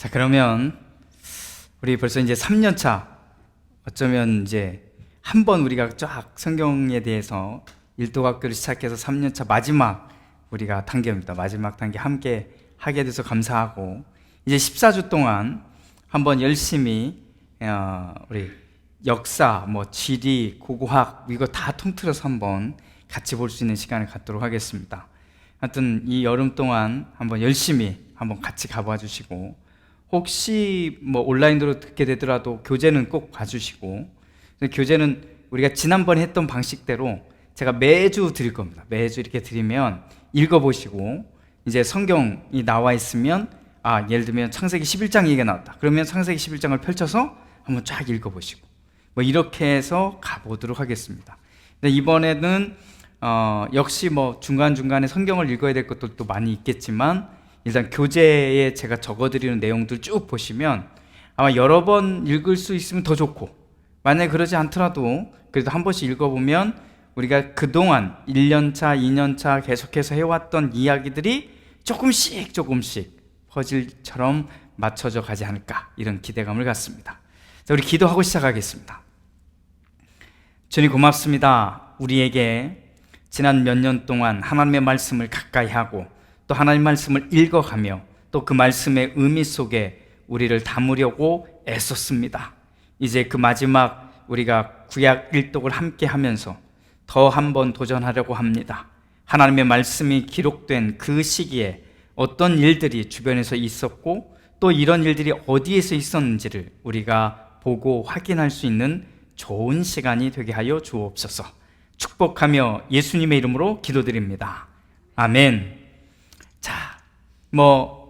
자, 그러면 우리 벌써 이제 3년 차, 어쩌면 이제 한번 우리가 쫙 성경에 대해서 일도학교를 시작해서 3년 차 마지막 우리가 단계입니다. 마지막 단계 함께 하게 돼서 감사하고, 이제 14주 동안 한번 열심히 우리 역사, 지리, 고고학 이거 다 통틀어서 한번 같이 볼 수 있는 시간을 갖도록 하겠습니다. 하여튼 이 여름 동안 한번 열심히 한번 같이 가봐 주시고, 혹시 온라인으로 듣게 되더라도 교재는 꼭 봐주시고, 교재는 우리가 지난번에 했던 방식대로 제가 매주 드릴 겁니다. 매주 이렇게 드리면 읽어보시고, 이제 성경이 나와 있으면 예를 들면 창세기 11장 얘기가 나왔다 그러면 창세기 11장을 펼쳐서 한번 쫙 읽어보시고, 이렇게 해서 가보도록 하겠습니다. 근데 이번에는 역시 중간중간에 성경을 읽어야 될 것들도 많이 있겠지만, 일단 교재에 제가 적어드리는 내용들 쭉 보시면 아마 여러 번 읽을 수 있으면 더 좋고, 만약에 그러지 않더라도 그래도 한 번씩 읽어보면 우리가 그동안 1년차, 2년차 계속해서 해왔던 이야기들이 조금씩 퍼즐처럼 맞춰져 가지 않을까, 이런 기대감을 갖습니다. 자, 우리 기도하고 시작하겠습니다. 주님 고맙습니다. 우리에게 지난 몇 년 동안 하나님의 말씀을 가까이 하고 또 하나님 말씀을 읽어가며 또 그 말씀의 의미 속에 우리를 담으려고 애썼습니다. 이제 그 마지막 우리가 구약 일독을 함께 하면서 더 한번 도전하려고 합니다. 하나님의 말씀이 기록된 그 시기에 어떤 일들이 주변에서 있었고 또 이런 일들이 어디에서 있었는지를 우리가 보고 확인할 수 있는 좋은 시간이 되게 하여 주옵소서. 축복하며 예수님의 이름으로 기도드립니다. 아멘. 자,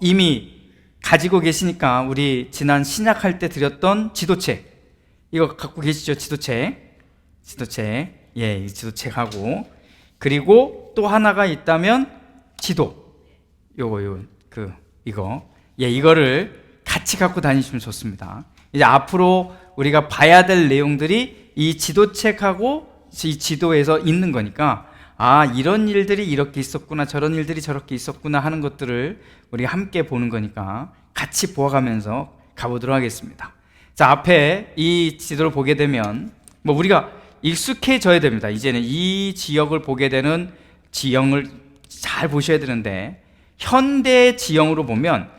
이미 가지고 계시니까 우리 지난 신약할 때 드렸던 지도책, 이거 갖고 계시죠? 지도책. 이 지도책하고, 그리고 또 하나가 있다면 지도. 이거를 같이 갖고 다니시면 좋습니다. 이제 앞으로 우리가 봐야 될 내용들이 이 지도책하고 이 지도에서 있는 거니까, 이런 일들이 이렇게 있었구나, 저런 일들이 저렇게 있었구나 하는 것들을 우리가 함께 보는 거니까 같이 보아가면서 가보도록 하겠습니다. 자, 앞에 이 지도를 보게 되면 우리가 익숙해져야 됩니다. 이제는 이 지역을 보게 되는 지형을 잘 보셔야 되는데, 현대 지형으로 보면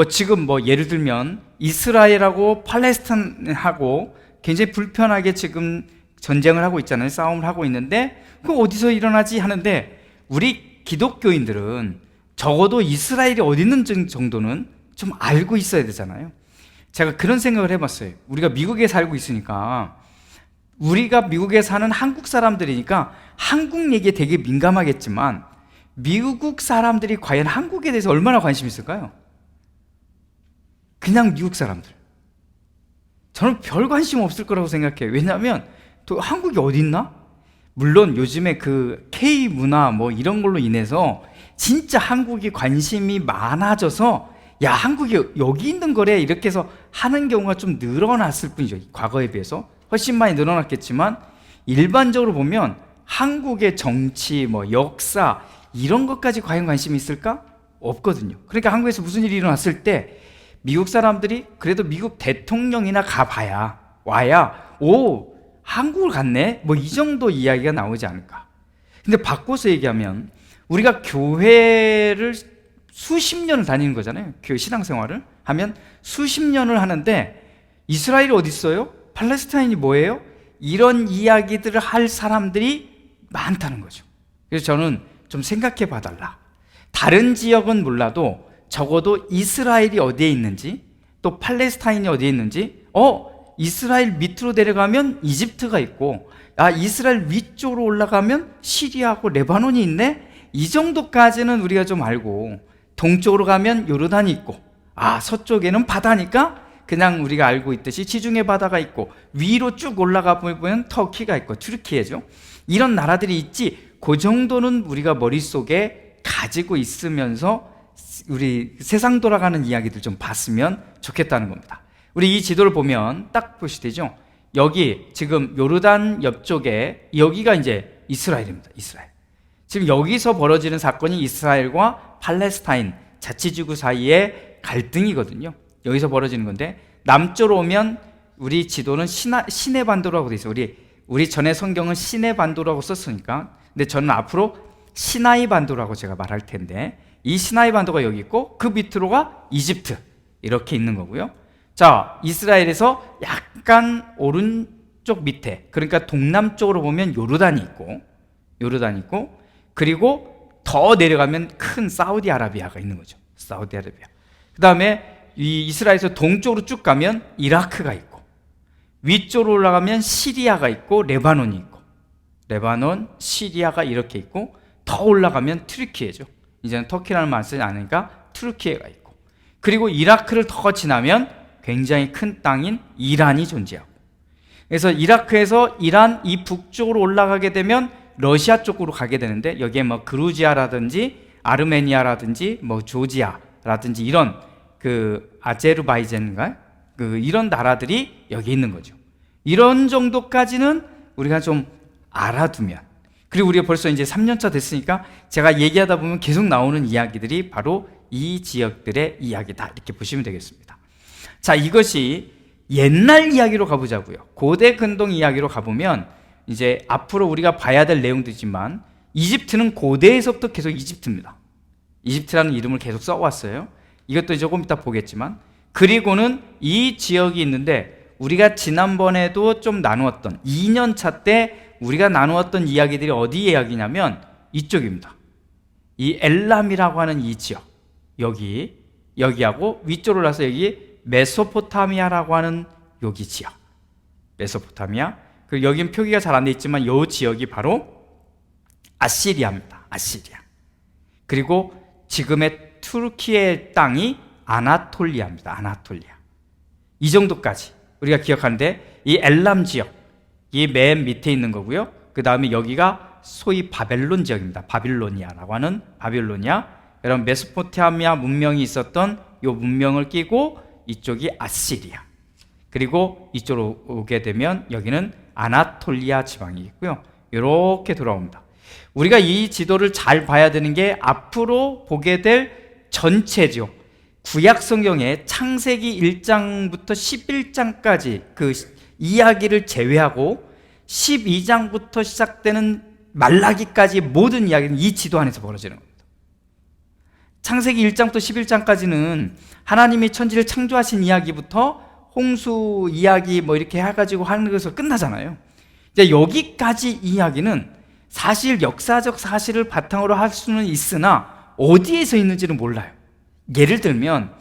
지금 예를 들면 이스라엘하고 팔레스타인하고 굉장히 불편하게 지금 전쟁을 하고 있잖아요. 싸움을 하고 있는데 그거 어디서 일어나지 하는데, 우리 기독교인들은 적어도 이스라엘이 어디 있는 정도는 좀 알고 있어야 되잖아요. 제가 그런 생각을 해봤어요. 우리가 미국에 살고 있으니까, 우리가 미국에 사는 한국 사람들이니까 한국 얘기에 되게 민감하겠지만, 미국 사람들이 과연 한국에 대해서 얼마나 관심이 있을까요? 그냥 미국 사람들, 저는 별 관심 없을 거라고 생각해요. 왜냐하면 또 한국이 어디 있나? 물론 요즘에 그 K-문화 이런 걸로 인해서 진짜 한국이 관심이 많아져서 한국이 여기 있는 거래 이렇게 해서 하는 경우가 좀 늘어났을 뿐이죠. 과거에 비해서 훨씬 많이 늘어났겠지만, 일반적으로 보면 한국의 정치, 역사 이런 것까지 과연 관심이 있을까? 없거든요. 그러니까 한국에서 무슨 일이 일어났을 때 미국 사람들이 그래도 미국 대통령이나 와야 한국을 갔네? 이 정도 이야기가 나오지 않을까. 근데 바꿔서 얘기하면 우리가 교회를 수십 년을 다니는 거잖아요. 교회 신앙생활을 하면 수십 년을 하는데, 이스라엘이 어디 있어요? 팔레스타인이 뭐예요? 이런 이야기들을 할 사람들이 많다는 거죠. 그래서 저는 좀 생각해 봐달라. 다른 지역은 몰라도 적어도 이스라엘이 어디에 있는지, 또 팔레스타인이 어디에 있는지, 이스라엘 밑으로 내려가면 이집트가 있고, 이스라엘 위쪽으로 올라가면 시리아하고 레바논이 있네? 이 정도까지는 우리가 좀 알고, 동쪽으로 가면 요르단이 있고, 서쪽에는 바다니까 그냥 우리가 알고 있듯이 지중해 바다가 있고, 위로 쭉 올라가 보면 터키가 있고 튀르키예죠. 이런 나라들이 있지, 그 정도는 우리가 머릿속에 가지고 있으면서 우리 세상 돌아가는 이야기들 좀 봤으면 좋겠다는 겁니다. 우리 이 지도를 보면 딱 보시되죠. 여기 지금 요르단 옆쪽에 여기가 이제 이스라엘입니다. 이스라엘. 지금 여기서 벌어지는 사건이 이스라엘과 팔레스타인 자치지구 사이의 갈등이거든요. 여기서 벌어지는 건데, 남쪽으로 오면 우리 지도는 시내 반도라고 돼 있어요. 우리 전에 성경은 시내 반도라고 썼으니까. 근데 저는 앞으로 시나이 반도라고 제가 말할 텐데, 이 시나이 반도가 여기 있고 그 밑으로가 이집트 이렇게 있는 거고요. 자, 이스라엘에서 약간 오른쪽 밑에, 그러니까 동남쪽으로 보면 요르단이 있고, 그리고 더 내려가면 큰 사우디아라비아가 있는 거죠. 사우디아라비아. 그 다음에 이 이스라엘에서 동쪽으로 쭉 가면 이라크가 있고, 위쪽으로 올라가면 시리아가 있고, 레바논이 있고, 레바논, 시리아가 이렇게 있고, 더 올라가면 튀르키예죠. 이제는 터키라는 말 쓰지 않으니까 튀르키예가 있고, 그리고 이라크를 더 지나면 굉장히 큰 땅인 이란이 존재하고, 그래서 이라크에서 이란 이 북쪽으로 올라가게 되면 러시아 쪽으로 가게 되는데, 여기에 뭐 그루지아라든지 아르메니아라든지 뭐 조지아라든지 이런 그 아제르바이잔인가 그 이런 나라들이 여기 있는 거죠. 이런 정도까지는 우리가 좀 알아두면, 그리고 우리가 벌써 이제 3년차 됐으니까 제가 얘기하다 보면 계속 나오는 이야기들이 바로 이 지역들의 이야기다, 이렇게 보시면 되겠습니다. 자, 이것이 옛날 이야기로 가보자고요. 고대 근동 이야기로 가보면 이제 앞으로 우리가 봐야 될 내용들이지만, 이집트는 고대에서부터 계속 이집트입니다. 이집트라는 이름을 계속 써왔어요. 이것도 조금 이따 보겠지만, 그리고는 이 지역이 있는데, 우리가 지난번에도 좀 나누었던 2년차 때 우리가 나누었던 이야기들이 어디 이야기냐면 이쪽입니다. 이 엘람이라고 하는 이 지역, 여기하고 위쪽으로 올라서 여기 메소포타미아라고 하는 여기 지역, 메소포타미아. 그리고 여긴 표기가 잘 안 돼 있지만 이 지역이 바로 아시리아입니다. 아시리아. 그리고 지금의 투르키의 땅이 아나톨리아입니다. 아나톨리아. 이 정도까지 우리가 기억하는데, 이 엘람 지역, 이 맨 밑에 있는 거고요. 그 다음에 여기가 소위 바벨론 지역입니다. 바빌로니아라고 하는 바빌로니아. 여러분, 메소포타미아 문명이 있었던 이 문명을 끼고 이쪽이 아시리아. 그리고 이쪽으로 오게 되면 여기는 아나톨리아 지방이 있고요. 이렇게 돌아옵니다. 우리가 이 지도를 잘 봐야 되는 게 앞으로 보게 될 전체죠. 구약 성경의 창세기 1장부터 11장까지 그 이야기를 제외하고 12장부터 시작되는 말라기까지 모든 이야기는 이 지도 안에서 벌어지는 겁니다. 창세기 1장부터 11장까지는 하나님이 천지를 창조하신 이야기부터 홍수 이야기 뭐 이렇게 해가지고 하는 것으로 끝나잖아요. 이제 여기까지 이야기는 사실 역사적 사실을 바탕으로 할 수는 있으나 어디에서 있는지는 몰라요. 예를 들면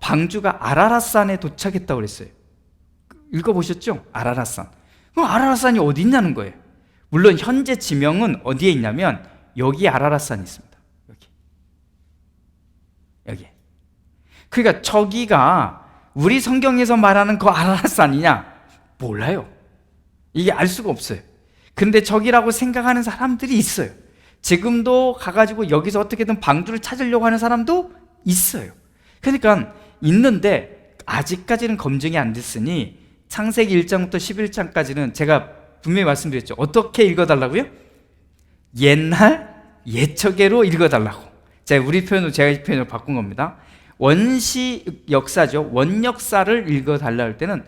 방주가 아라랏산에 도착했다고 그랬어요. 읽어보셨죠? 아라랏산. 그럼 아라랏산이 어디 있냐는 거예요. 물론 현재 지명은 어디에 있냐면 여기 아라랏산이 있습니다. 여기. 그러니까 저기가 우리 성경에서 말하는 그 아라랏산이냐? 몰라요. 이게 알 수가 없어요. 근데 저기라고 생각하는 사람들이 있어요. 지금도 가가지고 여기서 어떻게든 방주를 찾으려고 하는 사람도 있어요. 그러니까 있는데 아직까지는 검증이 안 됐으니 창세기 1장부터 11장까지는 제가 분명히 말씀드렸죠. 어떻게 읽어달라고요? 옛적으로 읽어달라고. 우리 표현으로, 제가 이 표현을 바꾼 겁니다. 원시 역사죠. 원역사를 읽어달라 할 때는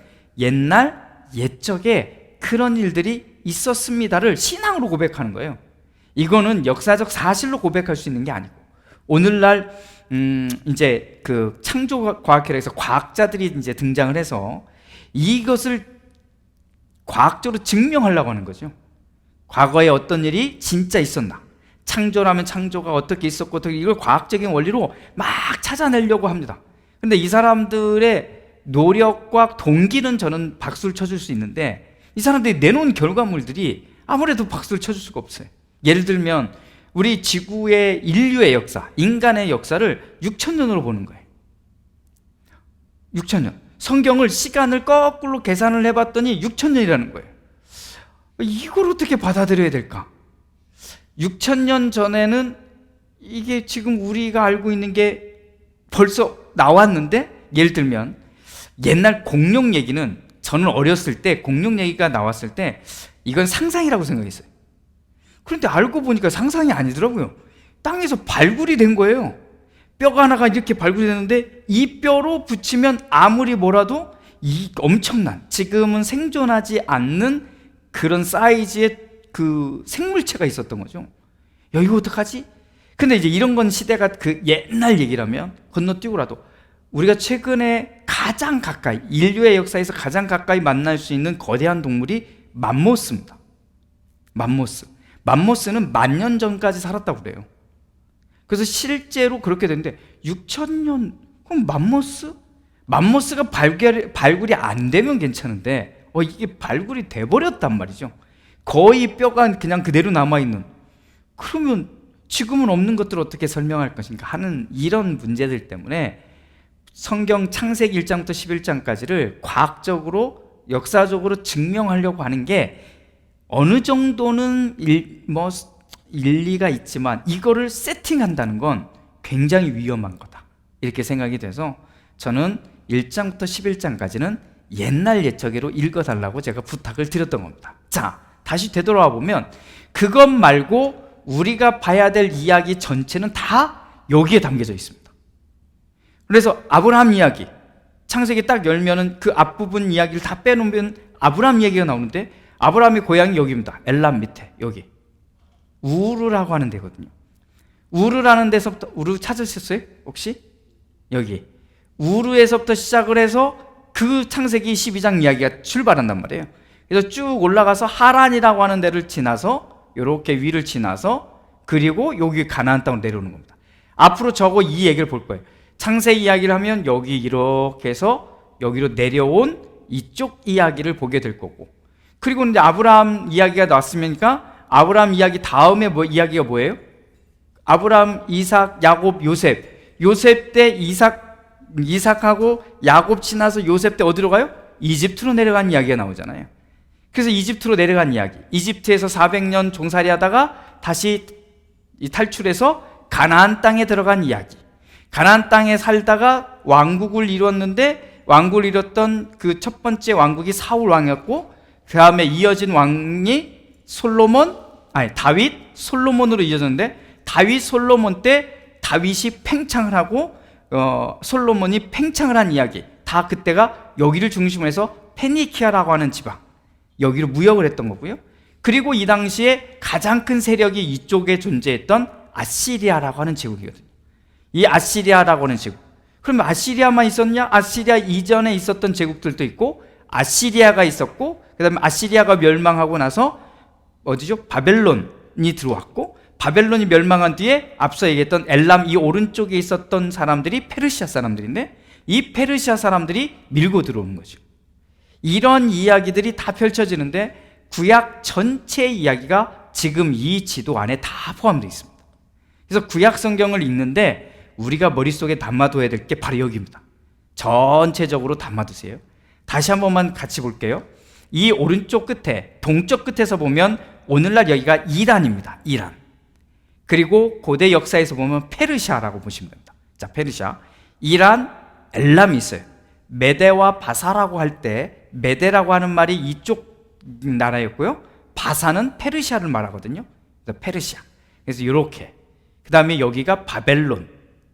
옛적에 그런 일들이 있었습니다를 신앙으로 고백하는 거예요. 이거는 역사적 사실로 고백할 수 있는 게 아니고, 오늘날 이제 그 창조과학회에서 과학자들이 이제 등장을 해서 이것을 과학적으로 증명하려고 하는 거죠. 과거에 어떤 일이 진짜 있었나, 창조라면 창조가 어떻게 있었고, 이걸 과학적인 원리로 막 찾아내려고 합니다. 근데 이 사람들의 노력과 동기는 저는 박수를 쳐줄 수 있는데, 이 사람들이 내놓은 결과물들이 아무래도 박수를 쳐줄 수가 없어요. 예를 들면 우리 지구의 인류의 역사, 인간의 역사를 6,000년으로 보는 거예요. 6,000년. 성경을 시간을 거꾸로 계산을 해봤더니 6,000년이라는 거예요. 이걸 어떻게 받아들여야 될까? 6,000년 전에는 이게 지금 우리가 알고 있는 게 벌써 나왔는데, 예를 들면 옛날 공룡 얘기는, 저는 어렸을 때 공룡 얘기가 나왔을 때 이건 상상이라고 생각했어요. 그런데 알고 보니까 상상이 아니더라고요. 땅에서 발굴이 된 거예요. 뼈가 하나가 이렇게 발굴되는데 이 뼈로 붙이면 아무리 뭐라도 이 엄청난, 지금은 생존하지 않는 그런 사이즈의 그 생물체가 있었던 거죠. 야, 이거 어떡하지? 근데 이제 이런 건 시대가 그 옛날 얘기라면 건너뛰고라도 우리가 최근에 가장 가까이, 인류의 역사에서 가장 가까이 만날 수 있는 거대한 동물이 맘모스입니다. 맘모스는 10,000년 전까지 살았다고 그래요. 그래서 실제로 그렇게 되는데 6,000년, 그럼 맘모스가 발굴이 안 되면 괜찮은데 이게 발굴이 돼버렸단 말이죠. 거의 뼈가 그냥 그대로 남아있는, 그러면 지금은 없는 것들을 어떻게 설명할 것인가 하는 이런 문제들 때문에 성경 창세기 1장부터 11장까지를 과학적으로 역사적으로 증명하려고 하는 게 어느 정도는 일리가 있지만 이거를 세팅한다는 건 굉장히 위험한 거다, 이렇게 생각이 돼서 저는 1장부터 11장까지는 옛날 예처기로 읽어달라고 제가 부탁을 드렸던 겁니다. 자, 다시 되돌아와 보면 그것 말고 우리가 봐야 될 이야기 전체는 다 여기에 담겨져 있습니다. 그래서 아브라함 이야기, 창세기 딱 열면은 그 앞부분 이야기를 다 빼놓으면 아브라함 이야기가 나오는데, 아브라함의 고향이 여기입니다. 엘람 밑에 여기 우르라고 하는 데거든요. 우르라는 데서부터, 우르 찾으셨어요? 혹시? 여기 우르에서부터 시작을 해서 그 창세기 12장 이야기가 출발한단 말이에요. 그래서 쭉 올라가서 하란이라고 하는 데를 지나서 이렇게 위를 지나서 그리고 여기 가나안 땅으로 내려오는 겁니다. 앞으로 저거 이 얘기를 볼 거예요. 창세기 이야기를 하면 여기 이렇게 해서 여기로 내려온 이쪽 이야기를 보게 될 거고, 그리고 이제 아브라함 이야기가 나왔으니까 아브라함 이야기 다음에 이야기가 뭐예요? 아브라함, 이삭, 야곱, 요셉 때 이삭하고 야곱 지나서 요셉 때 어디로 가요? 이집트로 내려간 이야기가 나오잖아요. 그래서 이집트로 내려간 이야기, 이집트에서 400년 종살이 하다가 다시 탈출해서 가나안 땅에 들어간 이야기, 가나안 땅에 살다가 왕국을 이뤘는데 왕국을 이뤘던 그 첫 번째 왕국이 사울 왕이었고, 그 다음에 이어진 왕이 다윗, 솔로몬으로 이어졌는데, 다윗, 솔로몬 때 다윗이 팽창을 하고 솔로몬이 팽창을 한 이야기, 다 그때가 여기를 중심으로 해서 페니키아라고 하는 지방, 여기로 무역을 했던 거고요. 그리고 이 당시에 가장 큰 세력이 이쪽에 존재했던 아시리아라고 하는 제국이거든요. 이 아시리아라고 하는 제국, 그럼 아시리아만 있었냐? 아시리아 이전에 있었던 제국들도 있고, 아시리아가 있었고, 그 다음에 아시리아가 멸망하고 나서 어디죠? 바벨론이 들어왔고, 바벨론이 멸망한 뒤에 앞서 얘기했던 엘람 이 오른쪽에 있었던 사람들이 페르시아 사람들인데, 이 페르시아 사람들이 밀고 들어오는 거죠. 이런 이야기들이 다 펼쳐지는데 구약 전체의 이야기가 지금 이 지도 안에 다 포함되어 있습니다. 그래서 구약 성경을 읽는데 우리가 머릿속에 담아둬야 될 게 바로 여기입니다. 전체적으로 담아두세요. 다시 한 번만 같이 볼게요. 이 오른쪽 끝에, 동쪽 끝에서 보면 오늘날 여기가 이란입니다. 이란. 그리고 고대 역사에서 보면 페르시아라고 보시면 됩니다. 자, 페르시아, 이란, 엘람이 있어요. 메데와 바사라고 할 때 메데라고 하는 말이 이쪽 나라였고요, 바사는 페르시아를 말하거든요. 그래서 페르시아. 그래서 이렇게, 그 다음에 여기가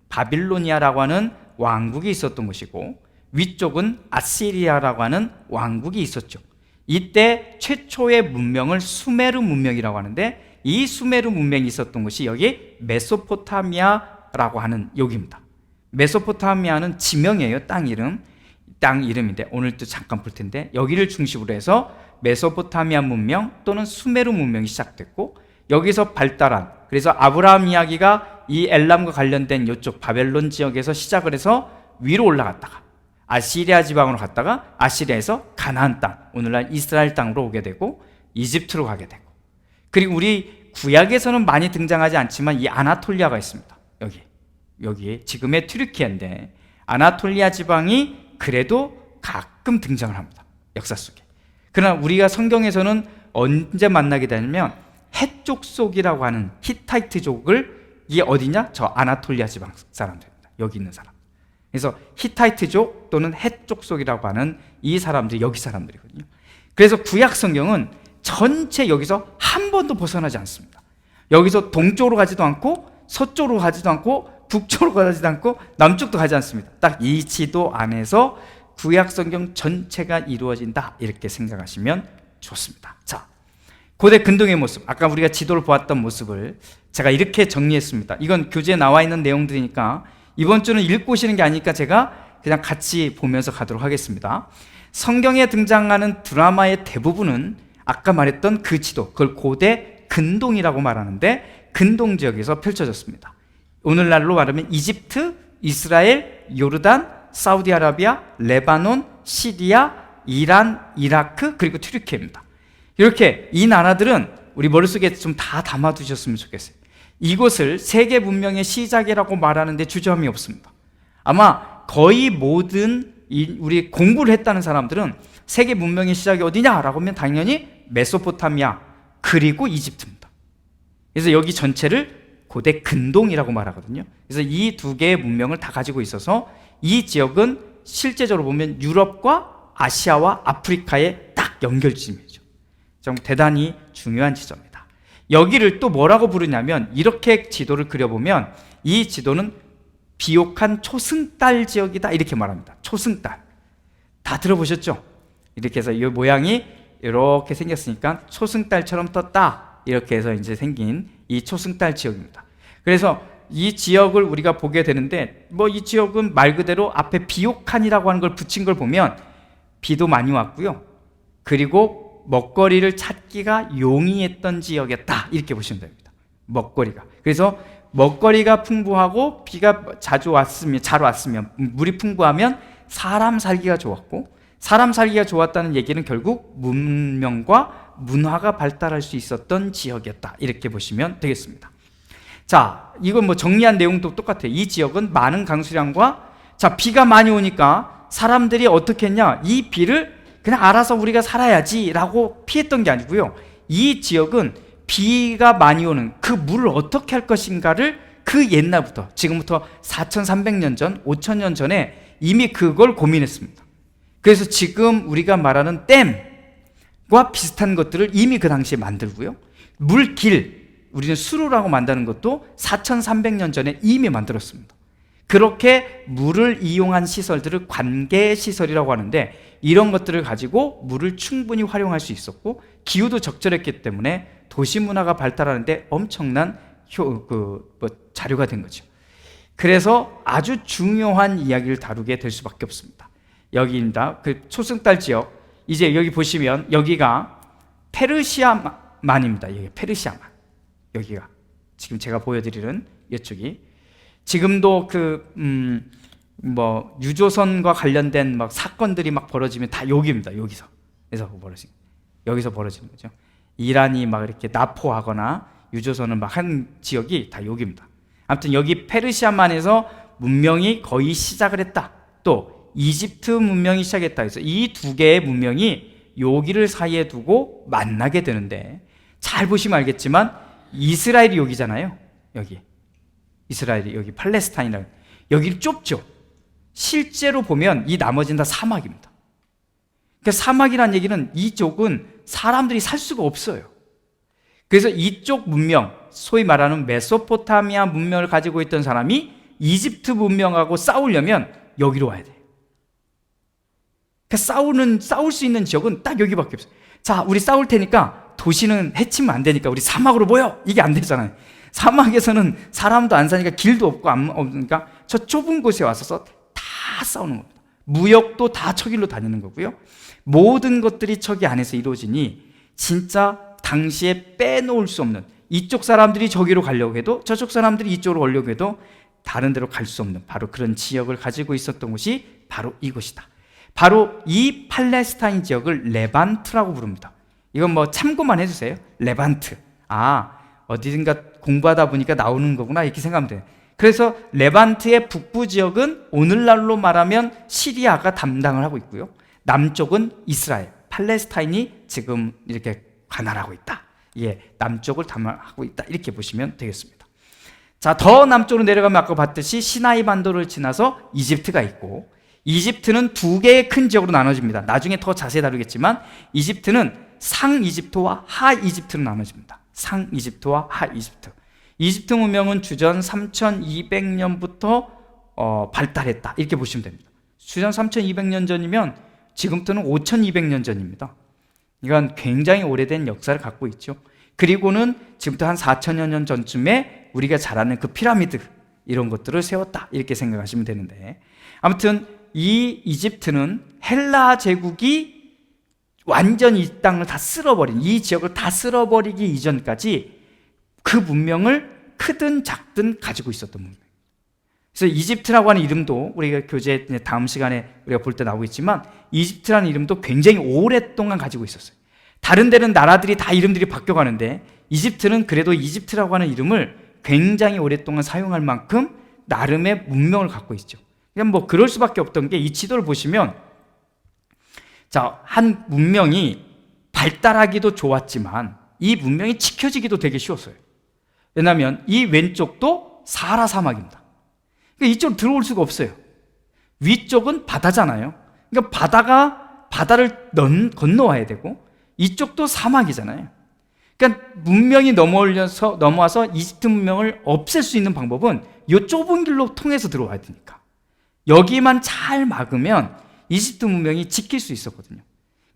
바빌로니아라고 하는 왕국이 있었던 곳이고, 위쪽은 아시리아라고 하는 왕국이 있었죠. 이때 최초의 문명을 수메르 문명이라고 하는데, 이 수메르 문명이 있었던 곳이 여기 메소포타미아라고 하는 여기입니다. 메소포타미아는 지명이에요. 땅 이름인데 오늘 또 잠깐 볼 텐데, 여기를 중심으로 해서 메소포타미아 문명 또는 수메르 문명이 시작됐고, 여기서 발달한, 그래서 아브라함 이야기가 이 엘람과 관련된 이쪽 바벨론 지역에서 시작을 해서 위로 올라갔다가 아시리아 지방으로 갔다가 아시리아에서 가나안 땅, 오늘날 이스라엘 땅으로 오게 되고 이집트로 가게 되고, 그리고 우리 구약에서는 많이 등장하지 않지만 이 아나톨리아가 있습니다. 여기 지금의 튀르키예인데, 아나톨리아 지방이 그래도 가끔 등장을 합니다, 역사 속에. 그러나 우리가 성경에서는 언제 만나게 되냐면 헷족속이라고 하는 히타이트족을, 이게 어디냐? 저 아나톨리아 지방 사람들입니다. 여기 있는 사람. 그래서 히타이트족 또는 헷족속이라고 하는 이 사람들이 여기 사람들이거든요. 그래서 구약 성경은 전체 여기서 한 번도 벗어나지 않습니다. 여기서 동쪽으로 가지도 않고 서쪽으로 가지도 않고 북쪽으로 가지 않고 남쪽도 가지 않습니다. 딱 이 지도 안에서 구약 성경 전체가 이루어진다, 이렇게 생각하시면 좋습니다. 자, 고대 근동의 모습, 아까 우리가 지도를 보았던 모습을 제가 이렇게 정리했습니다. 이건 교재에 나와 있는 내용들이니까 이번 주는 읽고 오시는 게 아니니까 제가 그냥 같이 보면서 가도록 하겠습니다. 성경에 등장하는 드라마의 대부분은 아까 말했던 그 지도, 그걸 고대 근동이라고 말하는데 근동 지역에서 펼쳐졌습니다. 오늘날로 말하면 이집트, 이스라엘, 요르단, 사우디아라비아, 레바논, 시리아, 이란, 이라크, 그리고 튀르키예입니다. 이렇게 이 나라들은 우리 머릿속에 좀 다 담아두셨으면 좋겠어요. 이곳을 세계 문명의 시작이라고 말하는데 주저함이 없습니다. 아마 거의 모든 우리 공부를 했다는 사람들은 세계 문명의 시작이 어디냐라고 하면 당연히 메소포타미아 그리고 이집트입니다. 그래서 여기 전체를 고대 근동이라고 말하거든요. 그래서 이 두 개의 문명을 다 가지고 있어서 이 지역은 실제적으로 보면 유럽과 아시아와 아프리카의 딱 연결지점이죠. 좀 대단히 중요한 지점입니다. 여기를 또 뭐라고 부르냐면, 이렇게 지도를 그려보면 이 지도는 비옥한 초승달 지역이다, 이렇게 말합니다. 초승달. 다 들어보셨죠? 이렇게 해서 이 모양이 이렇게 생겼으니까 초승달처럼 떴다, 이렇게 해서 이제 생긴 이 초승달 지역입니다. 그래서 이 지역을 우리가 보게 되는데, 뭐 이 지역은 말 그대로 앞에 비옥한이라고 하는 걸 붙인 걸 보면 비도 많이 왔고요, 그리고 먹거리를 찾기가 용이했던 지역이었다, 이렇게 보시면 됩니다. 먹거리가. 그래서 먹거리가 풍부하고 비가 자주 왔으면, 잘 왔으면, 물이 풍부하면 사람 살기가 좋았고, 사람 살기가 좋았다는 얘기는 결국 문명과 문화가 발달할 수 있었던 지역이었다, 이렇게 보시면 되겠습니다. 자, 이건 뭐 정리한 내용도 똑같아요. 이 지역은 많은 강수량과, 자, 비가 많이 오니까 사람들이 어떻게 했냐, 이 비를 그냥 알아서 우리가 살아야지 라고 피했던 게 아니고요, 이 지역은 비가 많이 오는 그 물을 어떻게 할 것인가를 그 옛날부터, 지금부터 4,300년 전, 5,000년 전에 이미 그걸 고민했습니다. 그래서 지금 우리가 말하는 댐과 비슷한 것들을 이미 그 당시에 만들고요, 물길, 우리는 수로라고 만드는 것도 4,300년 전에 이미 만들었습니다. 그렇게 물을 이용한 시설들을 관계시설이라고 하는데, 이런 것들을 가지고 물을 충분히 활용할 수 있었고 기후도 적절했기 때문에 도시문화가 발달하는데 엄청난 자료가 된 거죠. 그래서 아주 중요한 이야기를 다루게 될 수밖에 없습니다. 여기입니다. 그 초승달 지역, 이제 여기 보시면 여기가 페르시아만입니다. 여기 페르시아만, 여기가 지금 제가 보여드리는 이쪽이, 지금도 유조선과 관련된 막 사건들이 막 벌어지면 다 여기입니다. 여기서 벌어지는 거죠. 이란이 막 이렇게 납포하거나 유조선을 막 한 지역이 다 여기입니다. 아무튼 여기 페르시아만에서 문명이 거의 시작을 했다. 또 이집트 문명이 시작했다. 그래서 이 두 개의 문명이 여기를 사이에 두고 만나게 되는데, 잘 보시면 알겠지만 이스라엘이 여기잖아요. 여기 이스라엘이, 여기 팔레스타인이라는, 여기를 좁죠. 실제로 보면 이 나머지는 다 사막입니다. 그러니까 사막이라는 얘기는 이쪽은 사람들이 살 수가 없어요. 그래서 이쪽 문명, 소위 말하는 메소포타미아 문명을 가지고 있던 사람이 이집트 문명하고 싸우려면 여기로 와야 돼요. 그러니까 싸울 수 있는 지역은 딱 여기밖에 없어요. 자, 우리 싸울 테니까 도시는 해치면 안 되니까 우리 사막으로 모여, 이게 안 되잖아요. 사막에서는 사람도 안 사니까 길도 없고 없으니까 저 좁은 곳에 와서 다 싸우는 겁니다. 무역도 다 저길로 다니는 거고요, 모든 것들이 저기 안에서 이루어지니 진짜 당시에 빼놓을 수 없는, 이쪽 사람들이 저기로 가려고 해도 저쪽 사람들이 이쪽으로 가려고 해도 다른 데로 갈 수 없는 바로 그런 지역을 가지고 있었던 곳이 바로 이곳이다. 바로 이 팔레스타인 지역을 레반트라고 부릅니다. 이건 뭐 참고만 해주세요. 레반트, 어디든가 공부하다 보니까 나오는 거구나, 이렇게 생각하면 돼요. 그래서 레반트의 북부 지역은 오늘날로 말하면 시리아가 담당을 하고 있고요, 남쪽은 이스라엘, 팔레스타인이 지금 이렇게 관할하고 있다. 남쪽을 담당하고 있다, 이렇게 보시면 되겠습니다. 자, 더 남쪽으로 내려가면 아까 봤듯이 시나이 반도를 지나서 이집트가 있고, 이집트는 두 개의 큰 지역으로 나눠집니다. 나중에 더 자세히 다루겠지만 이집트는 상 이집트와 하 이집트로 나눠집니다. 상 이집트와 하 이집트. 이집트 문명은 주전 3200년부터 발달했다, 이렇게 보시면 됩니다. 주전 3200년 전이면 지금부터는 5200년 전입니다. 이건 굉장히 오래된 역사를 갖고 있죠. 그리고는 지금부터 한 4000여 년 전쯤에 우리가 잘 아는 그 피라미드, 이런 것들을 세웠다, 이렇게 생각하시면 되는데, 아무튼 이 이집트는 헬라 제국이 완전히 이 땅을 다 쓸어버린, 이 지역을 다 쓸어버리기 이전까지 그 문명을 크든 작든 가지고 있었던 문명. 그래서 이집트라고 하는 이름도 우리가 교재 다음 시간에 우리가 볼 때 나오겠지만, 이집트라는 이름도 굉장히 오랫동안 가지고 있었어요. 다른 데는 나라들이 다 이름들이 바뀌어가는데, 이집트는 그래도 이집트라고 하는 이름을 굉장히 오랫동안 사용할 만큼 나름의 문명을 갖고 있죠. 그냥 뭐 그럴 수밖에 없던 게, 이 지도를 보시면 자, 한 문명이 발달하기도 좋았지만 이 문명이 지켜지기도 되게 쉬웠어요. 왜냐하면 이 왼쪽도 사하라 사막입니다. 그러니까 이쪽으로 들어올 수가 없어요. 위쪽은 바다잖아요. 그러니까 바다를 건너와야 되고, 이쪽도 사막이잖아요. 그러니까 문명이 넘어와서 이집트 문명을 없앨 수 있는 방법은 이 좁은 길로 통해서 들어와야 되니까, 여기만 잘 막으면 이집트 문명이 지킬 수 있었거든요.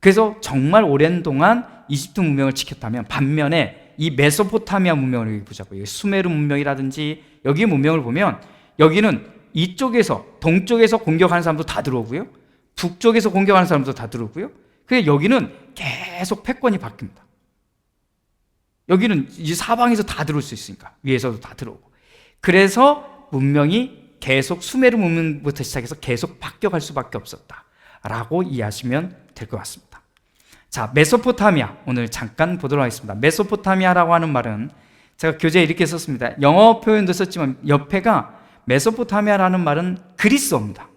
그래서 정말 오랜 동안 이집트 문명을 지켰다면, 반면에 이 메소포타미아 문명을 여기 보자고요. 수메르 문명이라든지 여기 문명을 보면, 여기는 이쪽에서 동쪽에서 공격하는 사람도 다 들어오고요, 북쪽에서 공격하는 사람도 다 들어오고요. 그래서 여기는 계속 패권이 바뀝니다. 여기는 이 사방에서 다 들어올 수 있으니까, 위에서도 다 들어오고. 그래서 문명이 계속 수메르 문명부터 시작해서 계속 바뀌어갈 수밖에 없었다라고 이해하시면 될 것 같습니다. 자, 메소포타미아 오늘 잠깐 보도록 하겠습니다. 메소포타미아라고 하는 말은 제가 교재에 이렇게 썼습니다. 영어 표현도 썼지만 옆에가 메소포타미아라는 말은 그리스어입니다.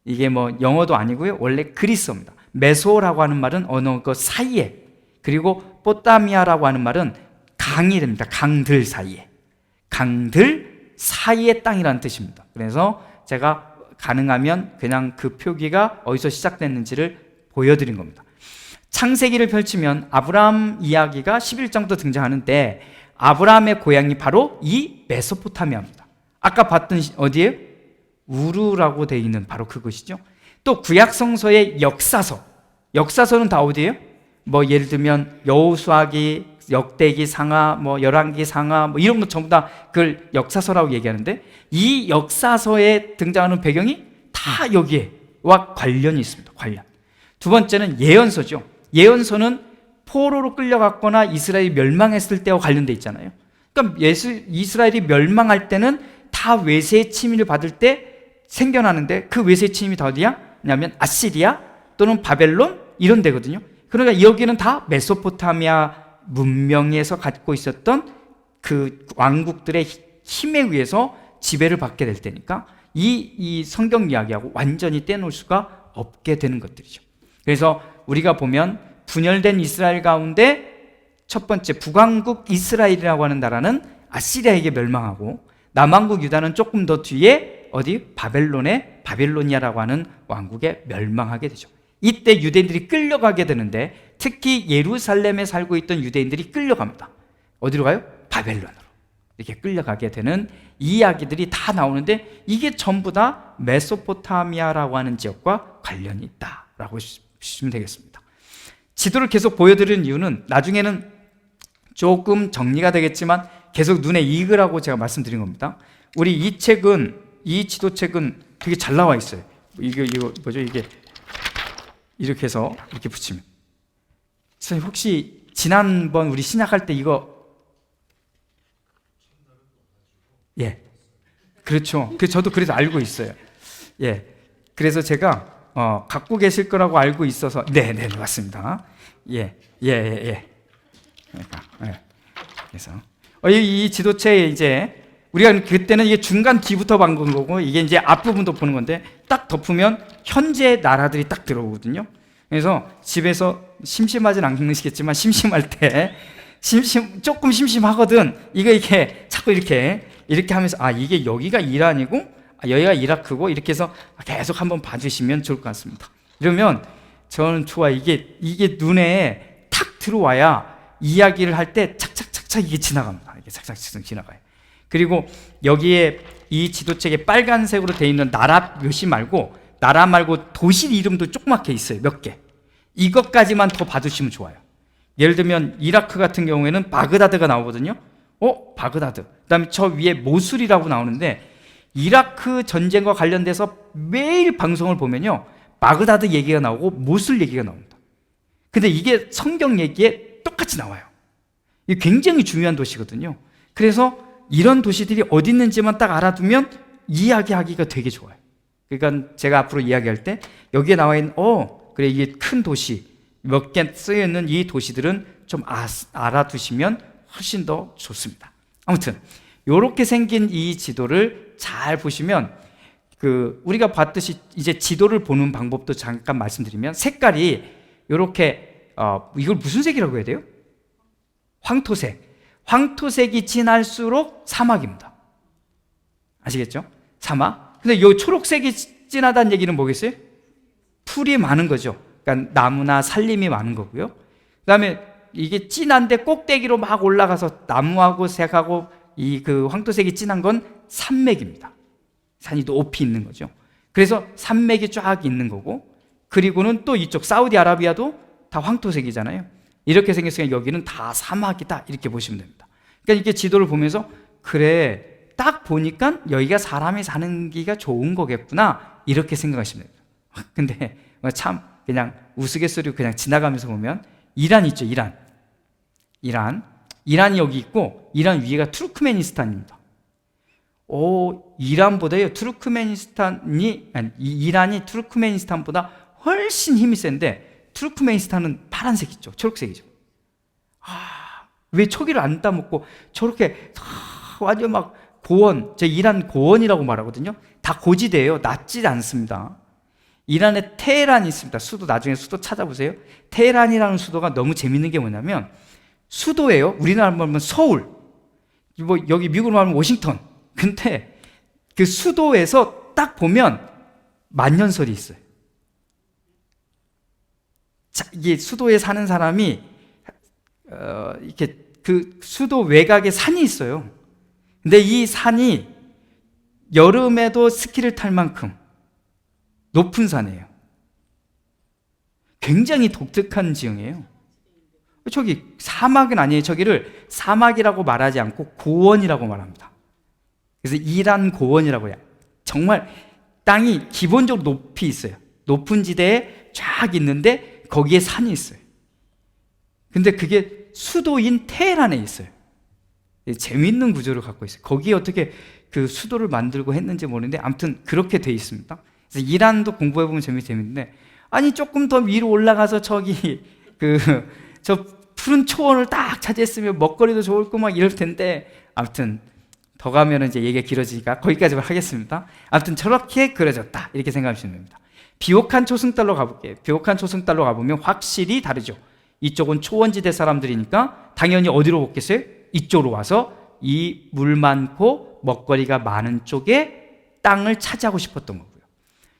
이게 뭐 영어도 아니고요, 원래 그리스어입니다. 메소라고 하는 말은 어느 그 사이에, 그리고 포타미아라고 하는 말은 강이 됩니다. 강들 사이에, 강들 사이의 땅이라는 뜻입니다. 그래서 제가 가능하면 그냥 그 표기가 어디서 시작됐는지를 보여드린 겁니다. 창세기를 펼치면 아브라함 이야기가 11장부터 등장하는데, 아브라함의 고향이 바로 이 메소포타미아입니다. 아까 봤던 어디에요? 우르라고 되어 있는 바로 그것이죠. 또 구약 성서의 역사서는 다 어디예요? 뭐 예를 들면 여호수아기, 역대기 상하, 뭐 열왕기 상하, 뭐 이런 거 전부 다 그걸 역사서라고 얘기하는데, 이 역사서에 등장하는 배경이 다 여기에와 관련이 있습니다. 관련. 두 번째는 예언서죠. 예언서는 포로로 끌려갔거나 이스라엘이 멸망했을 때와 관련돼 있잖아요. 그러니까 이스라엘이 멸망할 때는 다 외세의 침입을 받을 때 생겨나는데, 그 외세의 침입이 다 어디야? 왜냐하면 아시리아 또는 바벨론 이런 데거든요. 그러니까 여기는 다 메소포타미아 문명에서 갖고 있었던 그 왕국들의 힘에 의해서 지배를 받게 될 때니까, 이 성경 이야기하고 완전히 떼놓을 수가 없게 되는 것들이죠. 그래서 우리가 보면 분열된 이스라엘 가운데 첫 번째 북왕국 이스라엘이라고 하는 나라는 아시리아에게 멸망하고, 남왕국 유다는 조금 더 뒤에 어디 바벨로니아라고 하는 왕국에 멸망하게 되죠. 이때 유대인들이 끌려가게 되는데, 특히 예루살렘에 살고 있던 유대인들이 끌려갑니다. 어디로 가요? 바벨론으로. 이렇게 끌려가게 되는 이야기들이 다 나오는데, 이게 전부 다 메소포타미아라고 하는 지역과 관련이 있다라고 보시면 되겠습니다. 지도를 계속 보여드리는 이유는 나중에는 조금 정리가 되겠지만 계속 눈에 익으라고 제가 말씀드린 겁니다. 우리 이 지도책은 되게 잘 나와 있어요. 이거 뭐죠? 이게 이렇게 해서 이렇게 붙이면. 선생님, 혹시 지난번 우리 신약할 때 이거, 예, 그렇죠. 저도 그래서 알고 있어요. 예, 그래서 제가 갖고 계실 거라고 알고 있어서, 네, 맞습니다. 예. 그러니까, 예. 그래서 이 지도체에 이제 우리가 그때는 이게 중간 뒤부터 본 거고, 이게 이제 앞부분도 보는 건데, 딱 덮으면 현재 나라들이 딱 들어오거든요. 그래서 집에서 심심하진 않으시겠지만, 심심할 때 조금 심심하거든. 이게 자꾸 이렇게 하면서, 이게 여기가 이란이고, 여기가 이라크고, 이렇게 해서 계속 한번 봐주시면 좋을 것 같습니다. 이러면 저는 좋아. 이게 눈에 탁 들어와야 이야기를 할 때 착착착 착착 이게 지나갑니다. 이게 착착 지나가요. 그리고 여기에 이 지도책에 빨간색으로 되어 있는 나라 묘시 말고, 나라 말고 도시 이름도 조그맣게 있어요. 몇 개. 이것까지만 더 봐두시면 좋아요. 예를 들면 이라크 같은 경우에는 바그다드가 나오거든요. 바그다드. 그 다음에 저 위에 모술이라고 나오는데, 이라크 전쟁과 관련돼서 매일 방송을 보면요, 바그다드 얘기가 나오고 모술 얘기가 나옵니다. 근데 이게 성경 얘기에 똑같이 나와요. 이게 굉장히 중요한 도시거든요. 그래서 이런 도시들이 어디 있는지만 딱 알아두면 이야기하기가 되게 좋아요. 그러니까 제가 앞으로 이야기할 때 여기에 나와 있는 그래, 이게 큰 도시 몇 개 쓰여 있는 이 도시들은 좀 알아두시면 훨씬 더 좋습니다. 아무튼 이렇게 생긴 이 지도를 잘 보시면, 우리가 봤듯이 이제 지도를 보는 방법도 잠깐 말씀드리면, 색깔이 이렇게 이걸 무슨 색이라고 해야 돼요? 황토색. 황토색이 진할수록 사막입니다. 아시겠죠? 사막. 근데 이 초록색이 진하다는 얘기는 뭐겠어요? 풀이 많은 거죠. 그러니까 나무나 산림이 많은 거고요. 그 다음에 이게 진한데 꼭대기로 막 올라가서 나무하고 색하고 그 황토색이 진한 건 산맥입니다. 산이 높이 있는 거죠. 그래서 산맥이 쫙 있는 거고, 그리고는 또 이쪽 사우디아라비아도 다 황토색이잖아요. 이렇게 생겼으니까 여기는 다 사막이다, 이렇게 보시면 됩니다. 그러니까 이렇게 지도를 보면서 그래, 딱 보니까 여기가 사람이 사는 기가 좋은 거겠구나, 이렇게 생각하시면 됩니다. 근데 참 그냥 우스갯소리로 그냥 지나가면서 보면 이란 있죠. 이란이 여기 있고, 이란 위에가 투르크메니스탄입니다. 이란보다요, 이란이 투르크메니스탄보다 훨씬 힘이 센데, 투르크메니스탄은 파란색이죠. 초록색이죠. 왜 초기를 안 따먹고 저렇게 완전 막 제 이란 고원이라고 말하거든요. 다 고지대예요. 낮지 않습니다. 이란에 테헤란이 있습니다. 나중에 수도 찾아보세요. 테헤란이라는 수도가 너무 재밌는 게 뭐냐면, 수도예요. 우리나라로 말하면 서울, 여기 미국으로 말하면 워싱턴. 근데 그 수도에서 딱 보면 만년설이 있어요. 자, 이게 수도에 사는 사람이 이렇게 그 수도 외곽에 산이 있어요. 근데 이 산이 여름에도 스키를 탈 만큼 높은 산이에요. 굉장히 독특한 지형이에요. 저기 사막은 아니에요. 저기를 사막이라고 말하지 않고 고원이라고 말합니다. 그래서 이란 고원이라고 해요. 정말 땅이 기본적으로 높이 있어요. 높은 지대에 쫙 있는데 거기에 산이 있어요. 근데 그게 수도인 테헤란에 있어요. 재미있는 구조를 갖고 있어요. 거기에 어떻게 그 수도를 만들고 했는지 모르는데, 아무튼 그렇게 돼 있습니다. 그래서 이란도 공부해보면 재밌는데, 아니 조금 더 위로 올라가서 저기 저 푸른 초원을 딱 차지했으면 먹거리도 좋을 거 막 이럴 텐데, 아무튼 더 가면 이제 얘기가 길어지니까 거기까지만 하겠습니다. 아무튼 저렇게 그려졌다, 이렇게 생각하시면 됩니다. 비옥한 초승달로 가볼게요. 비옥한 초승달로 가보면 확실히 다르죠. 이쪽은 초원지대 사람들이니까 당연히 어디로 오겠어요? 이쪽으로 와서 이 물 많고 먹거리가 많은 쪽에 땅을 차지하고 싶었던 거고요.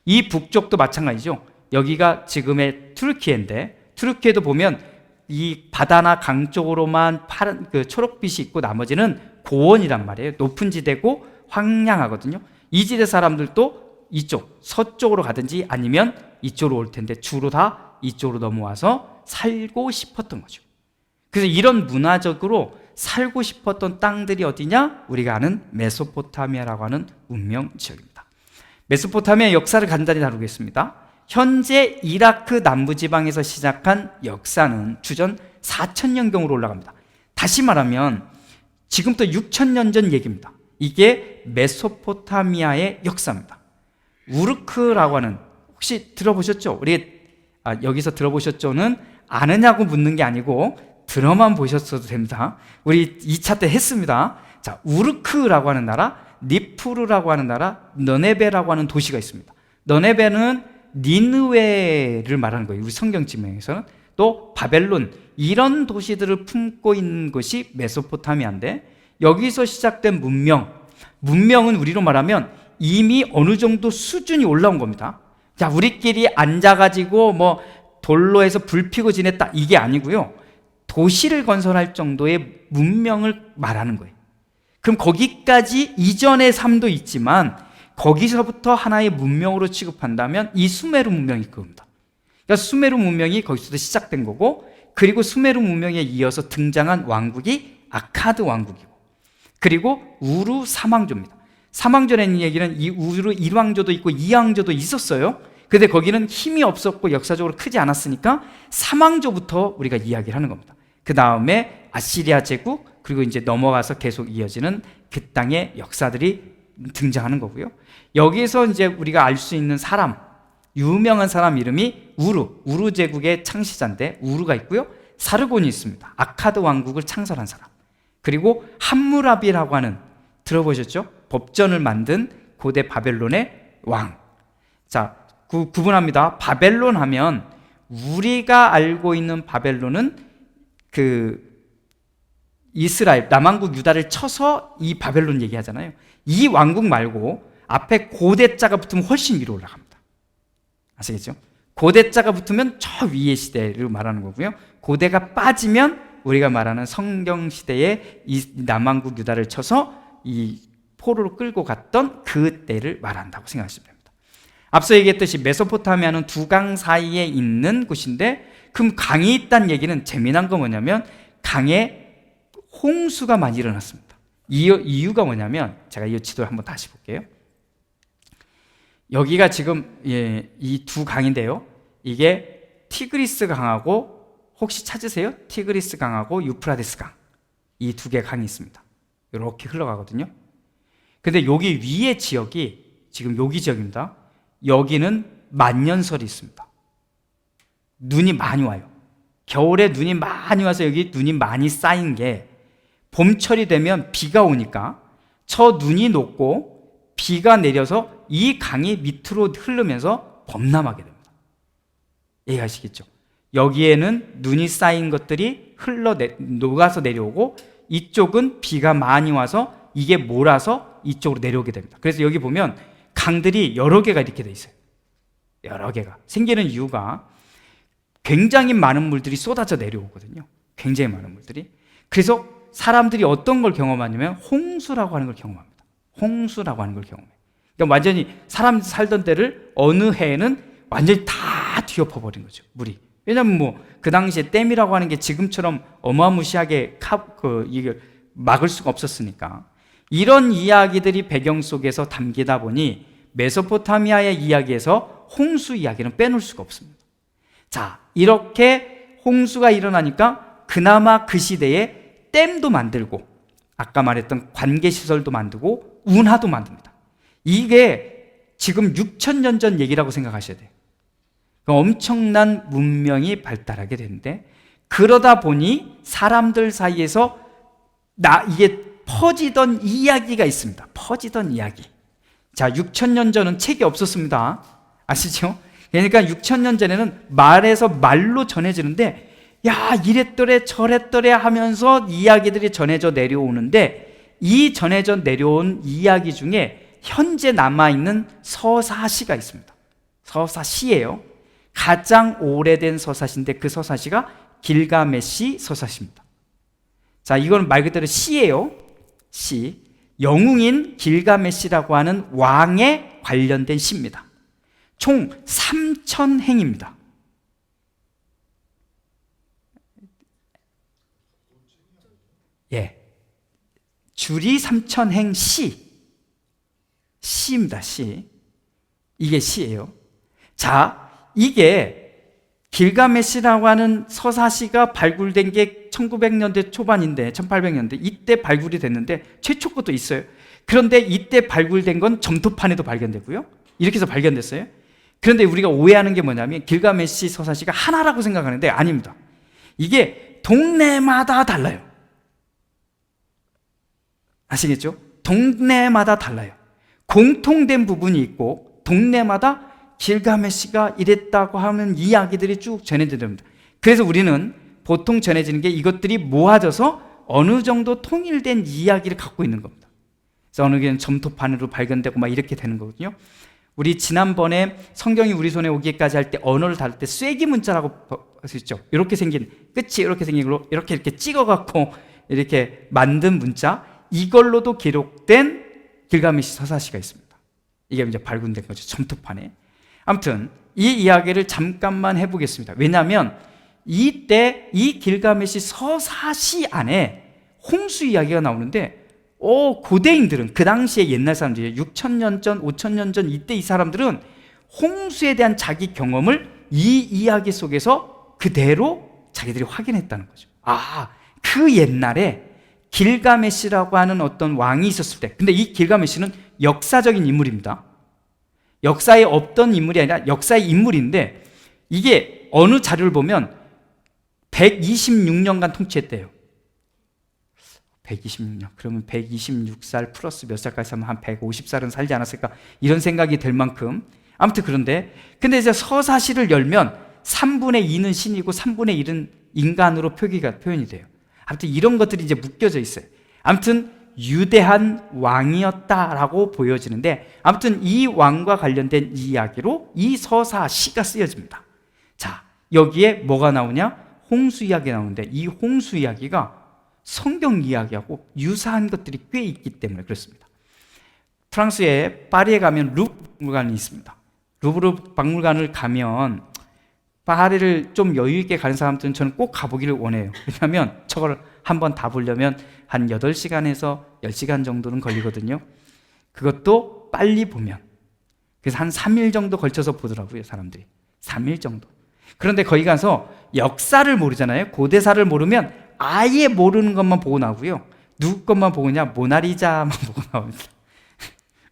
이 북쪽도 마찬가지죠. 여기가 지금의 투르키예인데, 투르키에도 보면 이 바다나 강 쪽으로만 파란 초록빛이 있고 나머지는 고원이란 말이에요. 높은 지대고 황량하거든요. 이 지대 사람들도 이쪽 서쪽으로 가든지 아니면 이쪽으로 올 텐데 주로 다 이쪽으로 넘어와서 살고 싶었던 거죠. 그래서 이런 문화적으로 살고 싶었던 땅들이 어디냐? 우리가 아는 메소포타미아라고 하는 운명 지역입니다. 메소포타미아 역사를 간단히 다루겠습니다. 현재 이라크 남부지방에서 시작한 역사는 주전 4000년경으로 올라갑니다. 다시 말하면 지금부터 6000년 전 얘기입니다. 이게 메소포타미아의 역사입니다. 우르크라고 하는, 혹시 들어보셨죠? 여기서 들어보셨죠는 아느냐고 묻는 게 아니고 들어만 보셨어도 됩니다. 우리 2차 때 했습니다. 자, 우르크라고 하는 나라, 니푸르라고 하는 나라, 너네베라고 하는 도시가 있습니다. 너네베는 니느웨를 말하는 거예요. 우리 성경지명에서는. 또 바벨론, 이런 도시들을 품고 있는 것이 메소포타미아인데, 여기서 시작된 문명은 우리로 말하면 이미 어느 정도 수준이 올라온 겁니다. 자, 우리끼리 앉아가지고 돌로 해서 불 피고 지냈다, 이게 아니고요. 도시를 건설할 정도의 문명을 말하는 거예요. 그럼 거기까지 이전의 삶도 있지만 거기서부터 하나의 문명으로 취급한다면 이 수메르 문명이 그겁니다. 그러니까 수메르 문명이 거기서도 시작된 거고, 그리고 수메르 문명에 이어서 등장한 왕국이 아카드 왕국이고, 그리고 우루 삼왕조입니다. 삼왕조라는 얘기는 이 우루 1왕조도 있고 2왕조도 있었어요. 근데 거기는 힘이 없었고 역사적으로 크지 않았으니까 삼왕조부터 우리가 이야기를 하는 겁니다. 그 다음에 아시리아 제국, 그리고 이제 넘어가서 계속 이어지는 그 땅의 역사들이 등장하는 거고요. 여기에서 이제 우리가 알 수 있는 사람, 유명한 사람 이름이 우루 제국의 창시자인데 우루가 있고요. 사르곤이 있습니다. 아카드 왕국을 창설한 사람. 그리고 함무라비라고 하는, 들어보셨죠? 법전을 만든 고대 바벨론의 왕. 자, 구분합니다. 바벨론 하면 우리가 알고 있는 바벨론은 그 이스라엘, 남왕국 유다를 쳐서 이 바벨론 얘기하잖아요. 이 왕국 말고 앞에 고대자가 붙으면 훨씬 위로 올라갑니다. 아시겠죠? 고대자가 붙으면 저 위의 시대를 말하는 거고요. 고대가 빠지면 우리가 말하는 성경시대에 이 남왕국 유다를 쳐서 이 포로로 끌고 갔던 그 때를 말한다고 생각하시면 됩니다. 앞서 얘기했듯이 메소포타미아는 두 강 사이에 있는 곳인데, 그럼 강이 있다는 얘기는 재미난 건 뭐냐면 강에 홍수가 많이 일어났습니다. 이유가 뭐냐면, 제가 이 지도를 한번 다시 볼게요. 여기가 지금 이 두 강인데요. 이게 티그리스 강하고, 혹시 찾으세요? 티그리스 강하고 유프라데스 강, 이 두 개 강이 있습니다. 이렇게 흘러가거든요. 근데 여기 위에 지역이 지금 여기 지역입니다. 여기는 만년설이 있습니다. 눈이 많이 와요. 겨울에 눈이 많이 와서 여기 눈이 많이 쌓인 게 봄철이 되면 비가 오니까 저 눈이 녹고 비가 내려서 이 강이 밑으로 흐르면서 범람하게 됩니다. 이해하시겠죠? 여기에는 눈이 쌓인 것들이 녹아서 내려오고, 이쪽은 비가 많이 와서 이게 몰아서 이쪽으로 내려오게 됩니다. 그래서 여기 보면 강들이 여러 개가 이렇게 돼 있어요. 여러 개가 생기는 이유가 굉장히 많은 물들이 쏟아져 내려오거든요. 굉장히 많은 물들이. 그래서 사람들이 어떤 걸 경험하냐면 홍수라고 하는 걸 경험합니다. 홍수라고 하는 걸 경험해요. 그러니까 완전히 사람들이 살던 데를 어느 해에는 완전히 다 뒤엎어버린 거죠, 물이. 왜냐면 뭐 그 당시에 댐이라고 하는 게 지금처럼 어마무시하게 이게 막을 수가 없었으니까. 이런 이야기들이 배경 속에서 담기다 보니 메소포타미아의 이야기에서 홍수 이야기는 빼놓을 수가 없습니다. 자, 이렇게 홍수가 일어나니까 그나마 그 시대에 댐도 만들고, 아까 말했던 관계시설도 만들고, 운하도 만듭니다. 이게 지금 6,000년 전 얘기라고 생각하셔야 돼요. 엄청난 문명이 발달하게 되는데, 그러다 보니 사람들 사이에서 이게 퍼지던 이야기가 있습니다. 퍼지던 이야기. 자, 6,000년 전은 책이 없었습니다. 아시죠? 그러니까 6,000년 전에는 말에서 말로 전해지는데, 야, 이랬더래 저랬더래 하면서 이야기들이 전해져 내려오는데, 이 전해져 내려온 이야기 중에 현재 남아있는 서사시가 있습니다. 서사시예요. 가장 오래된 서사시인데 그 서사시가 길가메시 서사시입니다. 자, 이건 말 그대로 시예요. 시. 영웅인 길가메시라고 하는 왕에 관련된 시입니다. 총 3,000행입니다. 예. 줄이 3,000행 시입니다. 시. 이게 시예요. 자, 이게 길가메시라고 하는 서사시가 발굴된 게 1900년대 초반인데, 1800년대 이때 발굴이 됐는데 최초 것도 있어요. 그런데 이때 발굴된 건 점토판에도 발견되고요. 이렇게 해서 발견됐어요. 그런데 우리가 오해하는 게 뭐냐면 길가메시 서사시가 하나라고 생각하는데 아닙니다. 이게 동네마다 달라요. 아시겠죠? 동네마다 달라요. 공통된 부분이 있고 동네마다 길가메시가 이랬다고 하는 이야기들이 쭉 전해집니다. 그래서 우리는 보통 전해지는 게 이것들이 모아져서 어느 정도 통일된 이야기를 갖고 있는 겁니다. 그래서 어느 게 점토판으로 발견되고 막 이렇게 되는 거거든요. 우리 지난번에 성경이 우리 손에 오기까지 할 때 언어를 다룰 때 쐐기 문자라고 있죠. 이렇게 생긴 끝이 이렇게 생긴 걸로 이렇게 찍어갖고 이렇게 만든 문자, 이걸로도 기록된 길가메시 서사시가 있습니다. 이게 이제 발굴된 거죠, 점토판에. 아무튼 이 이야기를 잠깐만 해보겠습니다. 왜냐하면 이때 이 길가메시 서사시 안에 홍수 이야기가 나오는데, 고대인들은, 그 당시에 옛날 사람들이 6,000년 전, 5,000년 전 이때 이 사람들은 홍수에 대한 자기 경험을 이 이야기 속에서 그대로 자기들이 확인했다는 거죠. 그 옛날에 길가메시라고 하는 어떤 왕이 있었을 때, 근데 이 길가메시는 역사적인 인물입니다. 역사에 없던 인물이 아니라 역사의 인물인데, 이게 어느 자료를 보면 126년간 통치했대요. 126년. 그러면 126살 플러스 몇 살까지 살면 한 150살은 살지 않았을까? 이런 생각이 들 만큼. 아무튼 그런데, 근데 이제 서사시를 열면 3분의 2는 신이고 3분의 1은 인간으로 표현이 돼요. 아무튼 이런 것들이 이제 묶여져 있어요. 아무튼 유대한 왕이었다라고 보여지는데, 아무튼 이 왕과 관련된 이야기로 이 서사시가 쓰여집니다. 자, 여기에 뭐가 나오냐? 홍수 이야기가 나오는데, 이 홍수 이야기가 성경 이야기하고 유사한 것들이 꽤 있기 때문에 그렇습니다. 프랑스의 파리에 가면 루브르 박물관이 있습니다. 루브르 박물관을 가면, 파리를 좀 여유 있게 가는 사람들은 저는 꼭 가보기를 원해요. 왜냐하면 저걸 한번 다 보려면 한 8시간에서 10시간 정도는 걸리거든요. 그것도 빨리 보면. 그래서 한 3일 정도 걸쳐서 보더라고요, 사람들이. 3일 정도. 그런데 거기 가서 역사를 모르잖아요. 고대사를 모르면 아예 모르는 것만 보고 나오고요. 누구 것만 보고냐? 모나리자만 보고 나옵니다.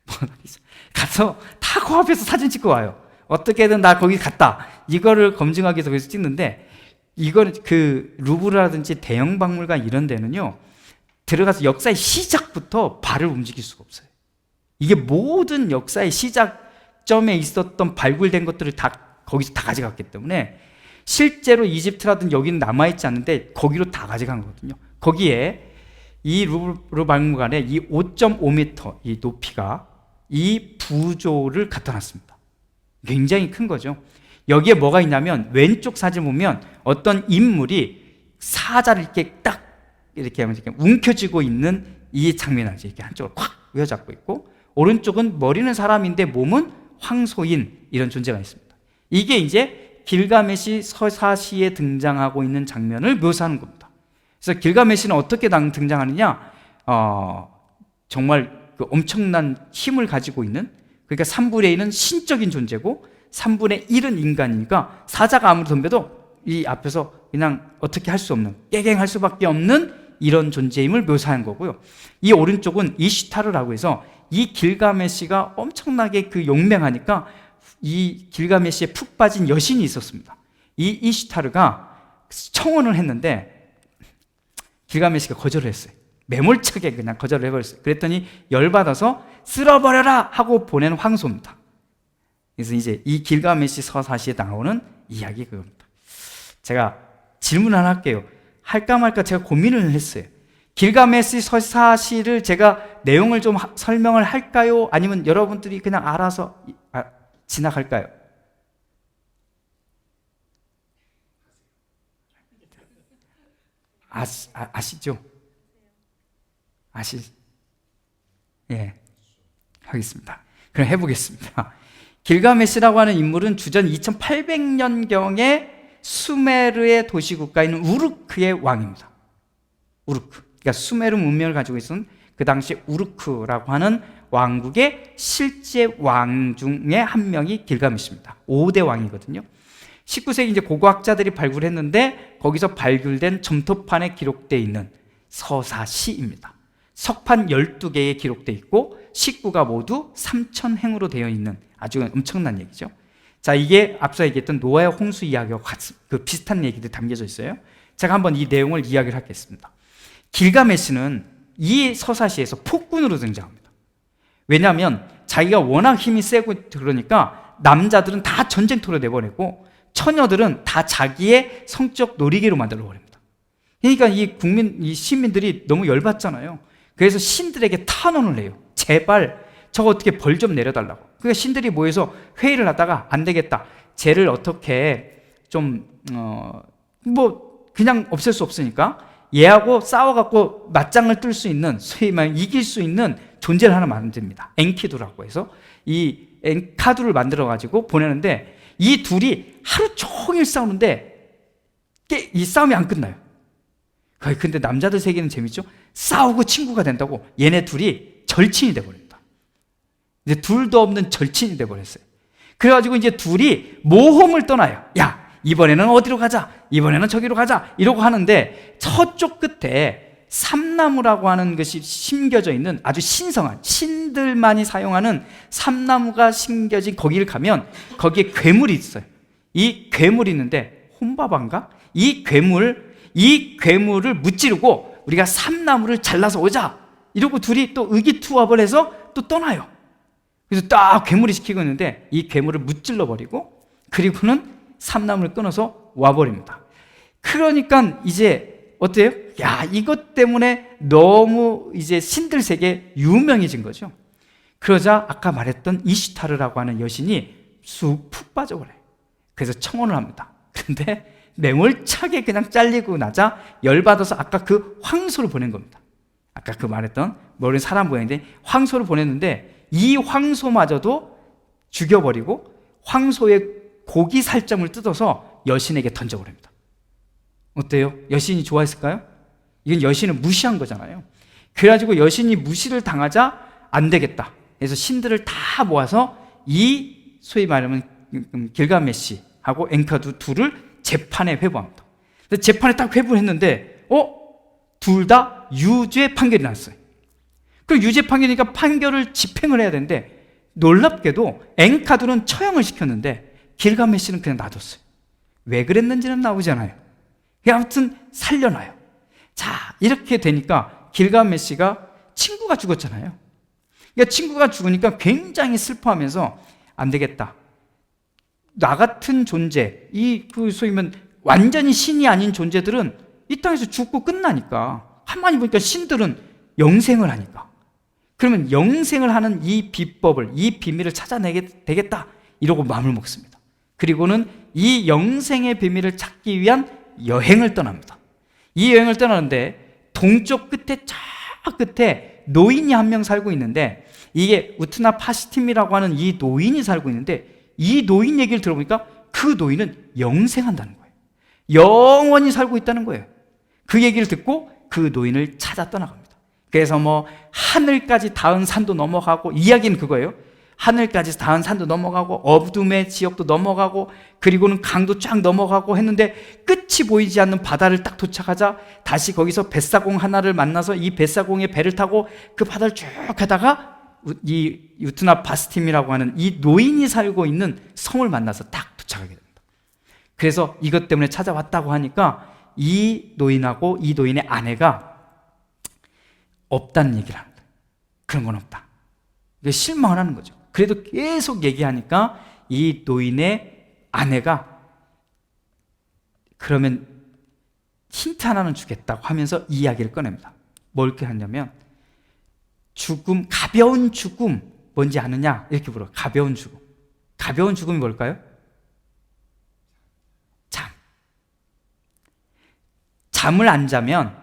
모나리자. 가서 다 그 앞에서 사진 찍고 와요. 어떻게든 나 거기 갔다, 이거를 검증하기 위해서 거기서 찍는데, 이거는 그 루브르라든지 대형 박물관 이런 데는요, 들어가서 역사의 시작부터 발을 움직일 수가 없어요. 이게 모든 역사의 시작점에 있었던 발굴된 것들을 다 거기서 다 가져갔기 때문에, 실제로 이집트라든 여기는 남아있지 않는데 거기로 다 가져간 거거든요. 거기에 이 루브르 박물관에 이 5.5m 이 높이가 이 부조를 갖다 놨습니다. 굉장히 큰 거죠. 여기에 뭐가 있냐면, 왼쪽 사진 보면 어떤 인물이 사자를 이렇게 딱 이렇게 하면서 이렇게 움켜쥐고 있는 이 장면이 나죠. 이렇게 한쪽을 콱 휘어잡고 있고, 오른쪽은 머리는 사람인데 몸은 황소인, 이런 존재가 있습니다. 이게 이제 길가메시 서사시에 등장하고 있는 장면을 묘사하는 겁니다. 그래서 길가메시는 어떻게 등장하느냐? 정말 그 엄청난 힘을 가지고 있는, 그러니까 3분의 1은 신적인 존재고 3분의 1은 인간이니까, 사자가 아무리 덤벼도 이 앞에서 그냥 어떻게 할 수 없는, 깨갱할 수밖에 없는 이런 존재임을 묘사한 거고요. 이 오른쪽은 이슈타르라고 해서, 이 길가메시가 엄청나게 그 용맹하니까 이 길가메시에 푹 빠진 여신이 있었습니다. 이 이슈타르가 청혼을 했는데 길가메시가 거절을 했어요. 매몰차게 그냥 거절을 해버렸어요. 그랬더니 열받아서 쓸어버려라 하고 보낸 황소입니다. 그래서 이제 이 길가메시 서사시에 나오는 이야기 그겁니다. 제가 질문 하나 할게요. 할까 말까 제가 고민을 했어요. 길가메시 서사시를 제가 내용을 좀 설명을 할까요? 아니면 여러분들이 그냥 알아서 지나갈까요? 아시죠? 예, 하겠습니다. 그럼 해보겠습니다. 길가메시라고 하는 인물은 주전 2800년경에 수메르의 도시국가인 우르크의 왕입니다. 우르크. 그러니까 수메르 문명을 가지고 있었던 그 당시 우르크라고 하는 왕국의 실제 왕 중에 한 명이 길가메시입니다. 5대 왕이거든요. 19세기 이제 고고학자들이 발굴했는데, 거기서 발굴된 점토판에 기록되어 있는 서사시입니다. 석판 12개에 기록되어 있고, 식구가 모두 3000행으로 되어 있는 아주 엄청난 얘기죠. 자, 이게 앞서 얘기했던 노아의 홍수 이야기와 그 비슷한 얘기들이 담겨져 있어요. 제가 한번 이 내용을 이야기를 하겠습니다. 길가메시는 이 서사시에서 폭군으로 등장합니다. 왜냐하면 자기가 워낙 힘이 세고, 그러니까 남자들은 다 전쟁터로 내보내고 처녀들은 다 자기의 성적 놀이개로 만들어버립니다. 그러니까 이 시민들이 너무 열받잖아요. 그래서 신들에게 탄원을 해요. 제발 저거 어떻게 벌 좀 내려달라고. 그러니까 신들이 모여서 회의를 하다가, 안 되겠다, 쟤를 어떻게 좀 뭐 그냥 없앨 수 없으니까 얘하고 싸워갖고 맞짱을 뜰 수 있는, 소위 말해 이길 수 있는 존재를 하나 만듭니다. 엔키두라고 해서 이 엔카두를 만들어가지고 보내는데, 이 둘이 하루 종일 싸우는데 이 싸움이 안 끝나요. 근데 남자들 세계는 재밌죠? 싸우고 친구가 된다고 얘네 둘이 절친이 돼버립니다. 이제 둘도 없는 절친이 돼버렸어요. 그래가지고 이제 둘이 모험을 떠나요. 야, 이번에는 어디로 가자, 이번에는 저기로 가자, 이러고 하는데, 서쪽 끝에 삼나무라고 하는 것이 심겨져 있는 아주 신성한, 신들만이 사용하는 삼나무가 심겨진 거기를 가면 거기에 괴물이 있어요. 이 괴물이 있는데, 혼바반가? 이 괴물을 무찌르고 우리가 삼나무를 잘라서 오자, 이러고 둘이 또 의기투합을 해서 또 떠나요. 그래서 딱 괴물이 시키고 있는데 이 괴물을 무찔러 버리고, 그리고는 삼나무를 끊어서 와버립니다. 그러니까 이제 어때요? 야, 이것 때문에 너무 이제 신들 세계에 유명해진 거죠. 그러자 아까 말했던 이슈타르라고 하는 여신이 푹 빠져버려요. 그래서 청혼을 합니다. 그런데 매몰차게 그냥 잘리고 나자 열받아서 아까 그 황소를 보낸 겁니다. 아까 그 말했던 머리 사람 모양인데 황소를 보냈는데, 이 황소마저도 죽여버리고 황소의 고기 살점을 뜯어서 여신에게 던져버립니다. 어때요? 여신이 좋아했을까요? 이건 여신을 무시한 거잖아요. 그래가지고 여신이 무시를 당하자 안 되겠다, 그래서 신들을 다 모아서 이 소위 말하면 길가메시하고 엔카두 둘을 재판에 회부합니다. 재판에 딱 회부했는데 둘 다 유죄 판결이 났어요. 그 유죄 판결이니까 판결을 집행을 해야 되는데, 놀랍게도 엔카두는 처형을 시켰는데 길가메시는 그냥 놔뒀어요. 왜 그랬는지는 나오잖아요. 아무튼 살려놔요. 자, 이렇게 되니까 길가메시가 친구가 죽었잖아요. 그러니까 친구가 죽으니까 굉장히 슬퍼하면서 안 되겠다, 나 같은 존재, 소위 말하면 완전히 신이 아닌 존재들은 이 땅에서 죽고 끝나니까, 한마디 보니까 신들은 영생을 하니까, 그러면 영생을 하는 이 비법을, 이 비밀을 찾아내게 되겠다, 이러고 마음을 먹습니다. 그리고는 이 영생의 비밀을 찾기 위한 여행을 떠납니다. 이 여행을 떠나는데 동쪽 끝에, 저 끝에 노인이 한 명 살고 있는데, 이게 우트나 파시팀이라고 하는 이 노인이 살고 있는데, 이 노인 얘기를 들어보니까 그 노인은 영생한다는 거예요. 영원히 살고 있다는 거예요. 그 얘기를 듣고 그 노인을 찾아 떠나갑니다. 그래서 뭐 하늘까지 닿은 산도 넘어가고, 이야기는 그거예요. 하늘까지 닿은 산도 넘어가고 어둠의 지역도 넘어가고, 그리고는 강도 쫙 넘어가고 했는데 끝이 보이지 않는 바다를 딱 도착하자 다시 거기서 뱃사공 하나를 만나서 이 뱃사공에 배를 타고 그 바다를 쭉 가다가 이 유트나 바스팀이라고 하는 이 노인이 살고 있는 성을 만나서 딱 도착하게 됩니다. 그래서 이것 때문에 찾아왔다고 하니까 이 노인하고 이 노인의 아내가 없다는 얘기를 합니다. 그런 건 없다. 실망을 하는 거죠. 그래도 계속 얘기하니까 이 노인의 아내가 그러면 힌트 하나는 주겠다고 하면서 이야기를 꺼냅니다. 뭘 이렇게 하냐면, 죽음, 가벼운 죽음 뭔지 아느냐? 이렇게 물어. 가벼운 죽음. 가벼운 죽음이 뭘까요? 잠을 안 자면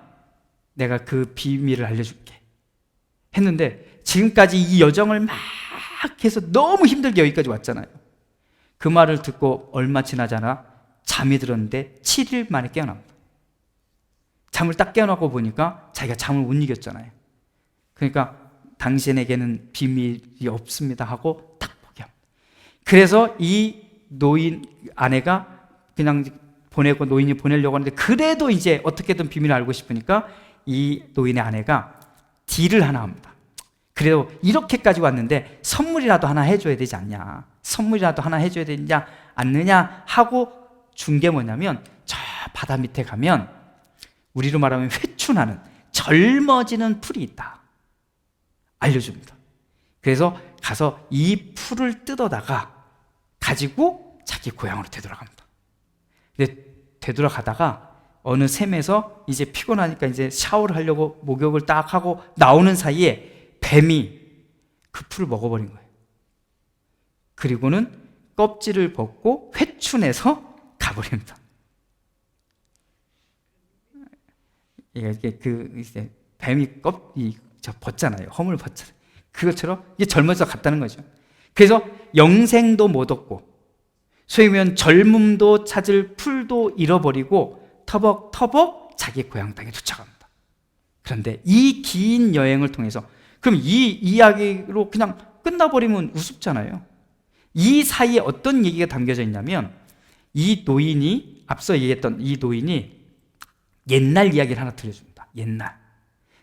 내가 그 비밀을 알려줄게 했는데, 지금까지 이 여정을 막 해서 너무 힘들게 여기까지 왔잖아요. 그 말을 듣고 얼마 지나잖아 잠이 들었는데 7일 만에 깨어납니다. 잠을 딱 깨어나고 보니까 자기가 잠을 못 이겼잖아요. 그러니까 당신에게는 비밀이 없습니다 하고 딱 포기합니다. 그래서 이 노인 아내가 그냥 보내고 노인이 보내려고 하는데, 그래도 이제 어떻게든 비밀을 알고 싶으니까 이 노인의 아내가 딜을 하나 합니다. 그래도 이렇게까지 왔는데 선물이라도 하나 해줘야 되지 않냐, 선물이라도 하나 해줘야 되지 않느냐 하고 준 게 뭐냐면, 저 바다 밑에 가면 우리로 말하면 회춘하는 젊어지는 풀이 있다 알려줍니다. 그래서 가서 이 풀을 뜯어다가 가지고 자기 고향으로 되돌아갑니다. 근데 되돌아가다가 어느 샘에서 이제 피곤하니까 이제 샤워를 하려고 목욕을 딱 하고 나오는 사이에 뱀이 그 풀을 먹어버린 거예요. 그리고는 껍질을 벗고 회춘해서 가버립니다. 이게 이제 뱀이 벗잖아요. 허물 벗잖아요. 그것처럼 이게 젊어서 갔다는 거죠. 그래서 영생도 못 얻고, 소위 말하면 젊음도 찾을 풀도 잃어버리고 터벅터벅 자기 고향 땅에 도착합니다. 그런데 이 긴 여행을 통해서, 그럼 이 이야기로 그냥 끝나버리면 우습잖아요. 이 사이에 어떤 얘기가 담겨져 있냐면, 이 노인이, 앞서 얘기했던 이 노인이 옛날 이야기를 하나 들려줍니다. 옛날.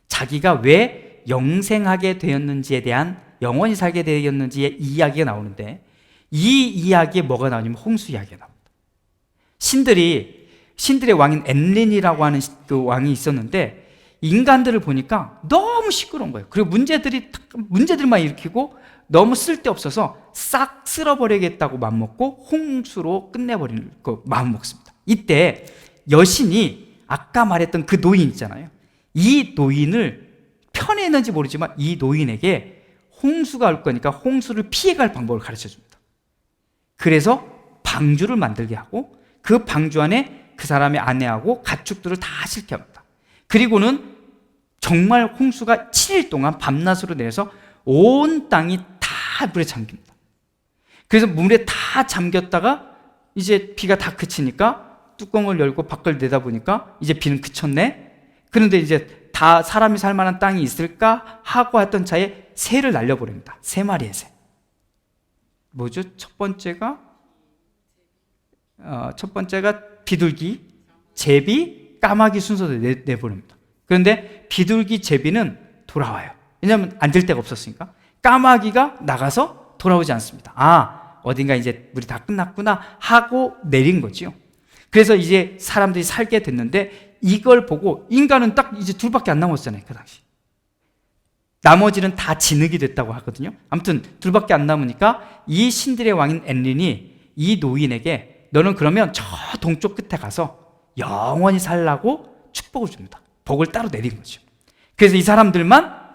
자기가 왜 영생하게 되었는지에 대한, 영원히 살게 되었는지의 이야기가 나오는데, 이 이야기에 뭐가 나오냐면 홍수 이야기가 나옵니다. 신들의 왕인 엔린이라고 하는 그 왕이 있었는데, 인간들을 보니까 너무 시끄러운 거예요. 그리고 문제들만 일으키고 너무 쓸데없어서 싹 쓸어버리겠다고 마음먹고 홍수로 끝내버리는 그 마음 먹습니다. 이때 여신이 아까 말했던 그 노인 있잖아요. 이 노인을 편애했는지 모르지만 이 노인에게 홍수가 올 거니까 홍수를 피해갈 방법을 가르쳐 줍니다. 그래서 방주를 만들게 하고 그 방주 안에 그 사람의 아내하고 가축들을 다 싣게 합니다. 그리고는 정말 홍수가 7일 동안 밤낮으로 내려서 온 땅이 다 물에 잠깁니다. 그래서 물에 다 잠겼다가 이제 비가 다 그치니까 뚜껑을 열고 밖을 내다보니까 이제 비는 그쳤네. 그런데 이제 다 사람이 살 만한 땅이 있을까 하고 했던 차에 새를 날려버립니다. 3마리의 새. 뭐죠? 첫 번째가 비둘기, 제비, 까마귀 순서대로 내보냅니다. 그런데 비둘기, 제비는 돌아와요. 왜냐하면 앉을 데가 없었으니까. 까마귀가 나가서 돌아오지 않습니다. 아, 어딘가 이제 물이 다 끝났구나 하고 내린 거죠. 그래서 이제 사람들이 살게 됐는데, 이걸 보고 인간은 딱 이제 둘밖에 안 남았잖아요, 그 당시. 나머지는 다 진흙이 됐다고 하거든요. 아무튼 둘밖에 안 남으니까 이 신들의 왕인 엔린이 이 노인에게, 너는 그러면 저 동쪽 끝에 가서 영원히 살라고 축복을 줍니다. 복을 따로 내린 거죠. 그래서 이 사람들만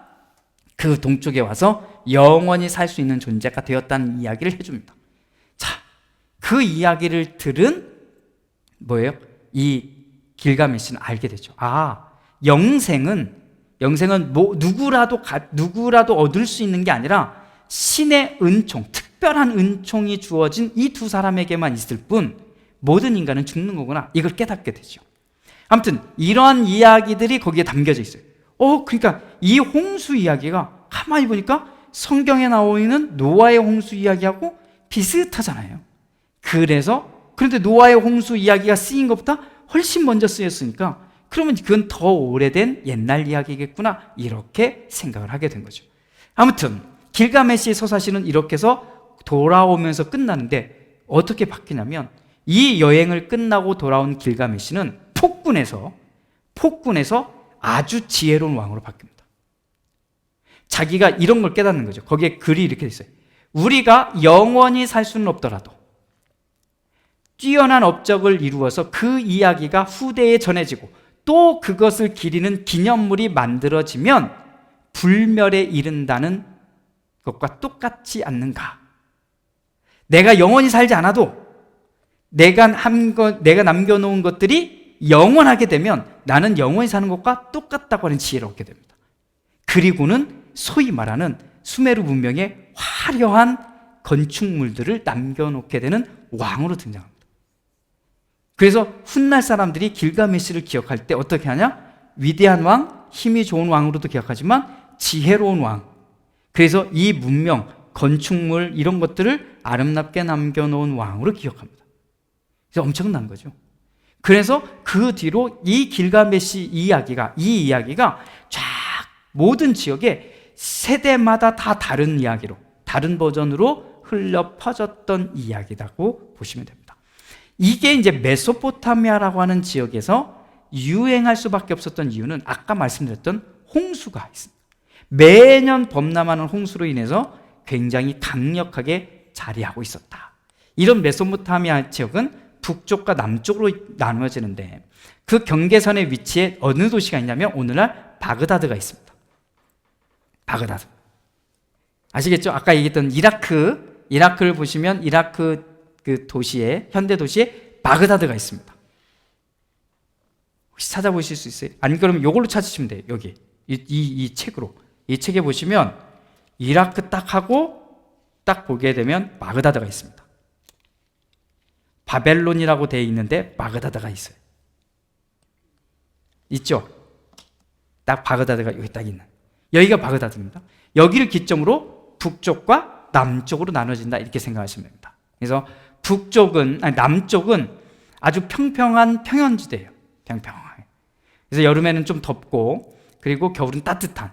그 동쪽에 와서 영원히 살 수 있는 존재가 되었다는 이야기를 해줍니다. 자, 그 이야기를 들은 뭐예요? 이 길가메시는 알게 되죠. 아, 영생은 누구라도 얻을 수 있는 게 아니라 신의 은총, 특별한 은총이 주어진 이 두 사람에게만 있을 뿐 모든 인간은 죽는 거구나, 이걸 깨닫게 되죠. 아무튼 이러한 이야기들이 거기에 담겨져 있어요. 그러니까 이 홍수 이야기가 가만히 보니까 성경에 나오는 노아의 홍수 이야기하고 비슷하잖아요. 그런데 노아의 홍수 이야기가 쓰인 것보다 훨씬 먼저 쓰였으니까 그러면 그건 더 오래된 옛날 이야기겠구나, 이렇게 생각을 하게 된 거죠. 아무튼 길가메시의 서사시는 이렇게 해서 돌아오면서 끝나는데, 어떻게 바뀌냐면 이 여행을 끝나고 돌아온 길가메시는 폭군에서 아주 지혜로운 왕으로 바뀝니다. 자기가 이런 걸 깨닫는 거죠. 거기에 글이 이렇게 돼 있어요. 우리가 영원히 살 수는 없더라도 뛰어난 업적을 이루어서 그 이야기가 후대에 전해지고 또 그것을 기리는 기념물이 만들어지면 불멸에 이른다는 것과 똑같지 않는가? 내가 영원히 살지 않아도 내가 남겨놓은 것들이 영원하게 되면 나는 영원히 사는 것과 똑같다고 하는 지혜를 얻게 됩니다. 그리고는 소위 말하는 수메르 문명의 화려한 건축물들을 남겨놓게 되는 왕으로 등장합니다. 그래서 훗날 사람들이 길가메시를 기억할 때 어떻게 하냐? 위대한 왕, 힘이 좋은 왕으로도 기억하지만 지혜로운 왕. 그래서 이 문명, 건축물 이런 것들을 아름답게 남겨놓은 왕으로 기억합니다. 그래서 엄청난 거죠. 그래서 그 뒤로 이 길가메시 이야기가 쫙 모든 지역에 세대마다 다 다른 이야기로, 다른 버전으로 흘러 퍼졌던 이야기라고 보시면 됩니다. 이게 이제 메소포타미아라고 하는 지역에서 유행할 수밖에 없었던 이유는 아까 말씀드렸던 홍수가 있습니다. 매년 범람하는 홍수로 인해서 굉장히 강력하게 자리하고 있었다. 이런 메소포타미아 지역은 북쪽과 남쪽으로 나누어지는데 그 경계선의 위치에 어느 도시가 있냐면 오늘날 바그다드가 있습니다. 바그다드. 아시겠죠? 아까 얘기했던 이라크를 보시면 이라크 그 도시에, 현대 도시에 바그다드가 있습니다. 혹시 찾아보실 수 있어요? 안 그러면 이걸로 찾으시면 돼요. 여기 이 책으로, 이 책에 보시면 이라크 딱 하고 딱 보게 되면 바그다드가 있습니다. 바벨론이라고 되어 있는데 바그다드가 있어요. 있죠? 딱 바그다드가 여기 딱 있는, 여기가 바그다드입니다. 여기를 기점으로 북쪽과 남쪽으로 나눠진다, 이렇게 생각하시면 됩니다. 그래서 남쪽은 아주 평평한 평연지대예요. 평평하게. 그래서 여름에는 좀 덥고, 그리고 겨울은 따뜻한.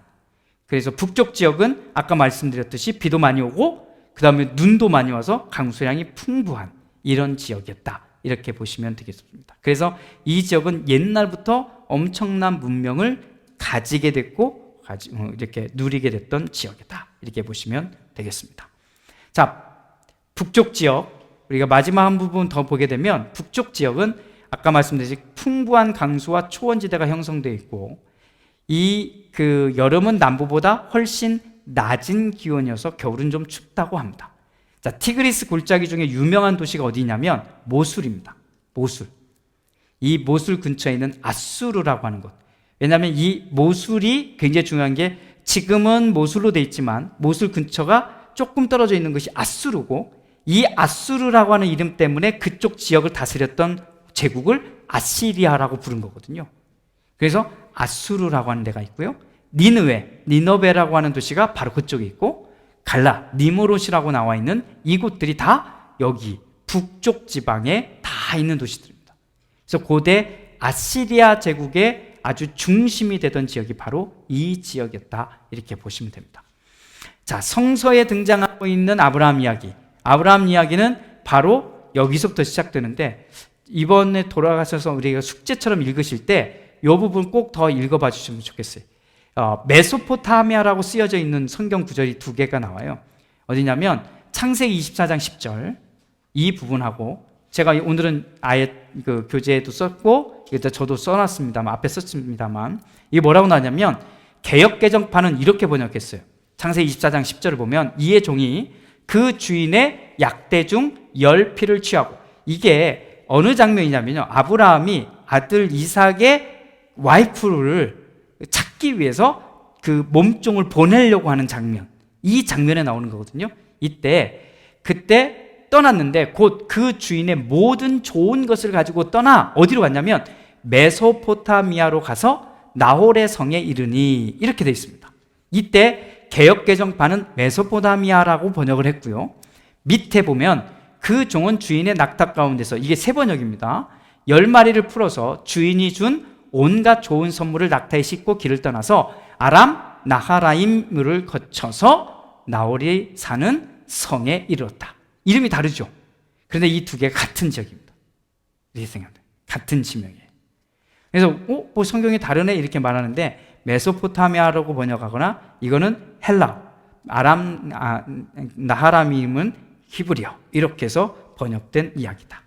그래서 북쪽 지역은 아까 말씀드렸듯이 비도 많이 오고, 그 다음에 눈도 많이 와서 강수량이 풍부한 이런 지역이었다, 이렇게 보시면 되겠습니다. 그래서 이 지역은 옛날부터 엄청난 문명을 가지게 됐고, 이렇게 누리게 됐던 지역이다, 이렇게 보시면 되겠습니다. 자, 북쪽 지역, 우리가 마지막 한 부분 더 보게 되면 북쪽 지역은 아까 말씀드렸듯이 풍부한 강수와 초원지대가 형성되어 있고, 그 여름은 남부보다 훨씬 낮은 기온이어서 겨울은 좀 춥다고 합니다. 자, 티그리스 골짜기 중에 유명한 도시가 어디냐면 모술입니다. 모술. 이 모술 근처에 있는 아수르라고 하는 곳. 왜냐하면 이 모술이 굉장히 중요한 게, 지금은 모술로 되어 있지만 모술 근처가 조금 떨어져 있는 것이 아수르고, 이 아수르라고 하는 이름 때문에 그쪽 지역을 다스렸던 제국을 아시리아라고 부른 거거든요. 그래서 아수르라고 하는 데가 있고요, 니느웨라고 하는 도시가 바로 그쪽에 있고, 니모롯이라고 나와 있는 이곳들이 다 여기 북쪽 지방에 다 있는 도시들입니다. 그래서 고대 아시리아 제국의 아주 중심이 되던 지역이 바로 이 지역이었다, 이렇게 보시면 됩니다. 자, 성서에 등장하고 있는 아브라함 이야기. 아브라함 이야기는 바로 여기서부터 시작되는데, 이번에 돌아가셔서 우리가 숙제처럼 읽으실 때 이 부분 꼭 더 읽어봐 주시면 좋겠어요. 메소포타미아라고 쓰여져 있는 성경 구절이 두 개가 나와요. 어디냐면 창세기 24장 10절, 이 부분하고, 제가 오늘은 아예 그 교재에도 썼고 저도 써놨습니다만, 앞에 썼습니다만, 이게 뭐라고 나왔냐면, 개역개정판은 이렇게 번역했어요. 창세기 24장 10절을 보면, 이의 종이 그 주인의 약대 중 10피를 취하고, 이게 어느 장면이냐면요, 아브라함이 아들 이삭의 와이프를 찾기 위해서 그 몸종을 보내려고 하는 장면, 이 장면에 나오는 거거든요. 그때 떠났는데 곧 그 주인의 모든 좋은 것을 가지고 떠나 어디로 갔냐면 메소포타미아로 가서 나홀의 성에 이르니, 이렇게 되어 있습니다. 이때 개역개정판은 메소포타미아라고 번역을 했고요, 밑에 보면 그 종은 주인의 낙타 가운데서, 이게 새 번역입니다, 10마리를 풀어서 주인이 준 온갖 좋은 선물을 낙타에 싣고 길을 떠나서 아람 나하라임을 거쳐서 나홀이 사는 성에 이르렀다. 이름이 다르죠. 그런데 이 두 개가 같은 지역입니다. 이렇게 생각합니다. 같은 지명이에요. 그래서 뭐 성경이 다르네, 이렇게 말하는데, 메소포타미아라고 번역하거나, 이거는 헬라, 나하라임은 히브리어, 이렇게 해서 번역된 이야기다.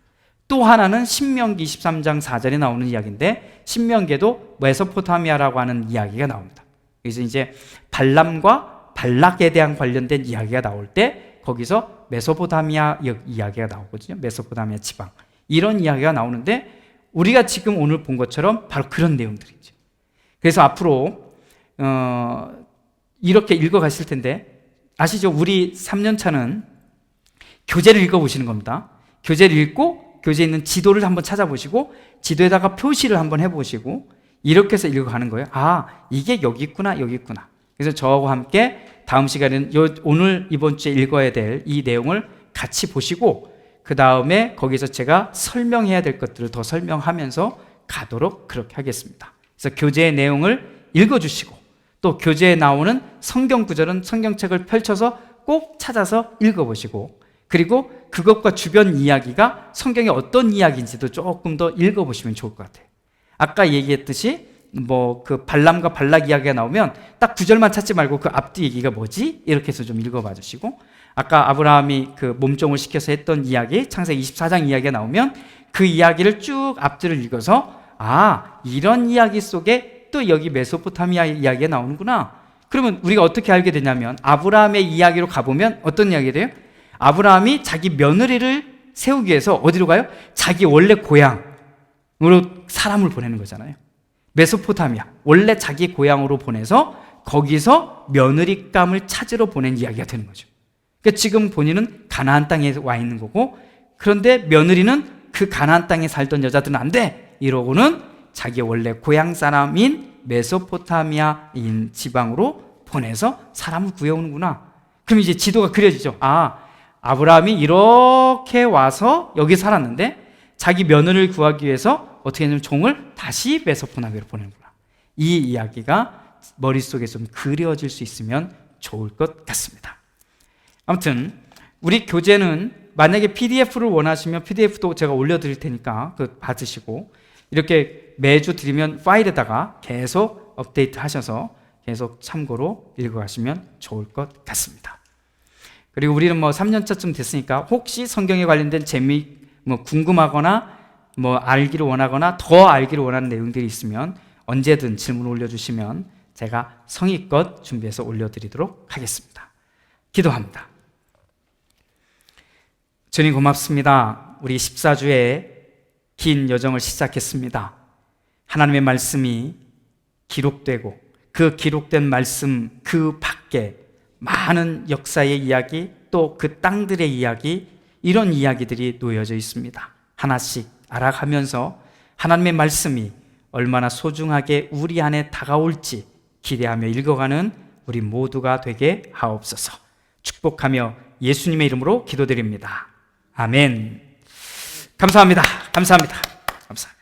또 하나는 신명기 23장 4절에 나오는 이야기인데, 신명기에도 메소포타미아라고 하는 이야기가 나옵니다. 그래서 이제 발람과 발락에 대한 관련된 이야기가 나올 때 거기서 메소포타미아 이야기가 나오거든요. 메소포타미아 지방, 이런 이야기가 나오는데, 우리가 지금 오늘 본 것처럼 바로 그런 내용들이죠. 그래서 앞으로 이렇게 읽어가실 텐데, 아시죠? 우리 3년차는 교재를 읽어보시는 겁니다. 교재를 읽고 교재에 있는 지도를 한번 찾아보시고, 지도에다가 표시를 한번 해보시고, 이렇게 해서 읽어가는 거예요. 아, 이게 여기 있구나, 여기 있구나. 그래서 저하고 함께 다음 시간에는 오늘 이번 주에 읽어야 될 이 내용을 같이 보시고, 그 다음에 거기서 제가 설명해야 될 것들을 더 설명하면서 가도록 그렇게 하겠습니다. 그래서 교재의 내용을 읽어주시고, 또 교재에 나오는 성경 구절은 성경책을 펼쳐서 꼭 찾아서 읽어보시고, 그리고 그것과 주변 이야기가 성경의 어떤 이야기인지도 조금 더 읽어보시면 좋을 것 같아요. 아까 얘기했듯이 그 발람과 발락 이야기가 나오면 딱 구절만 찾지 말고 그 앞뒤 얘기가 뭐지? 이렇게 해서 좀 읽어봐 주시고, 아까 아브라함이 그 몸종을 시켜서 했던 이야기, 창세기 24장 이야기가 나오면 그 이야기를 쭉 앞뒤를 읽어서, 아, 이런 이야기 속에 또 여기 메소포타미아 이야기가 나오는구나. 그러면 우리가 어떻게 알게 되냐면, 아브라함의 이야기로 가보면 어떤 이야기가 돼요? 아브라함이 자기 며느리를 세우기 위해서 어디로 가요? 자기 원래 고향으로 사람을 보내는 거잖아요. 메소포타미아, 원래 자기 고향으로 보내서 거기서 며느리감을 찾으러 보낸 이야기가 되는 거죠. 그러니까 지금 본인은 가나안 땅에 와 있는 거고, 그런데 며느리는 그 가나안 땅에 살던 여자들은 안 돼! 이러고는 자기 원래 고향 사람인 메소포타미아인 지방으로 보내서 사람을 구해오는구나. 그럼 이제 지도가 그려지죠. 아, 아브라함이 이렇게 와서 여기 살았는데 자기 며느리를 구하기 위해서 어떻게 했냐면 종을 다시 메소포타미아로 보내는구나. 이 이야기가 머릿속에 좀 그려질 수 있으면 좋을 것 같습니다. 아무튼 우리 교재는 만약에 PDF를 원하시면 PDF도 제가 올려드릴 테니까 그거 받으시고, 이렇게 매주 드리면 파일에다가 계속 업데이트 하셔서 계속 참고로 읽어가시면 좋을 것 같습니다. 그리고 우리는 3년차쯤 됐으니까 혹시 성경에 관련된 궁금하거나 알기를 원하거나 더 알기를 원하는 내용들이 있으면 언제든 질문 올려주시면 제가 성의껏 준비해서 올려드리도록 하겠습니다. 기도합니다. 주님 고맙습니다. 우리 14주의 긴 여정을 시작했습니다. 하나님의 말씀이 기록되고 그 기록된 말씀 그 밖에 많은 역사의 이야기, 또 그 땅들의 이야기, 이런 이야기들이 놓여져 있습니다. 하나씩 알아가면서 하나님의 말씀이 얼마나 소중하게 우리 안에 다가올지 기대하며 읽어가는 우리 모두가 되게 하옵소서. 축복하며 예수님의 이름으로 기도드립니다. 아멘. 감사합니다. 감사합니다. 감사합니다.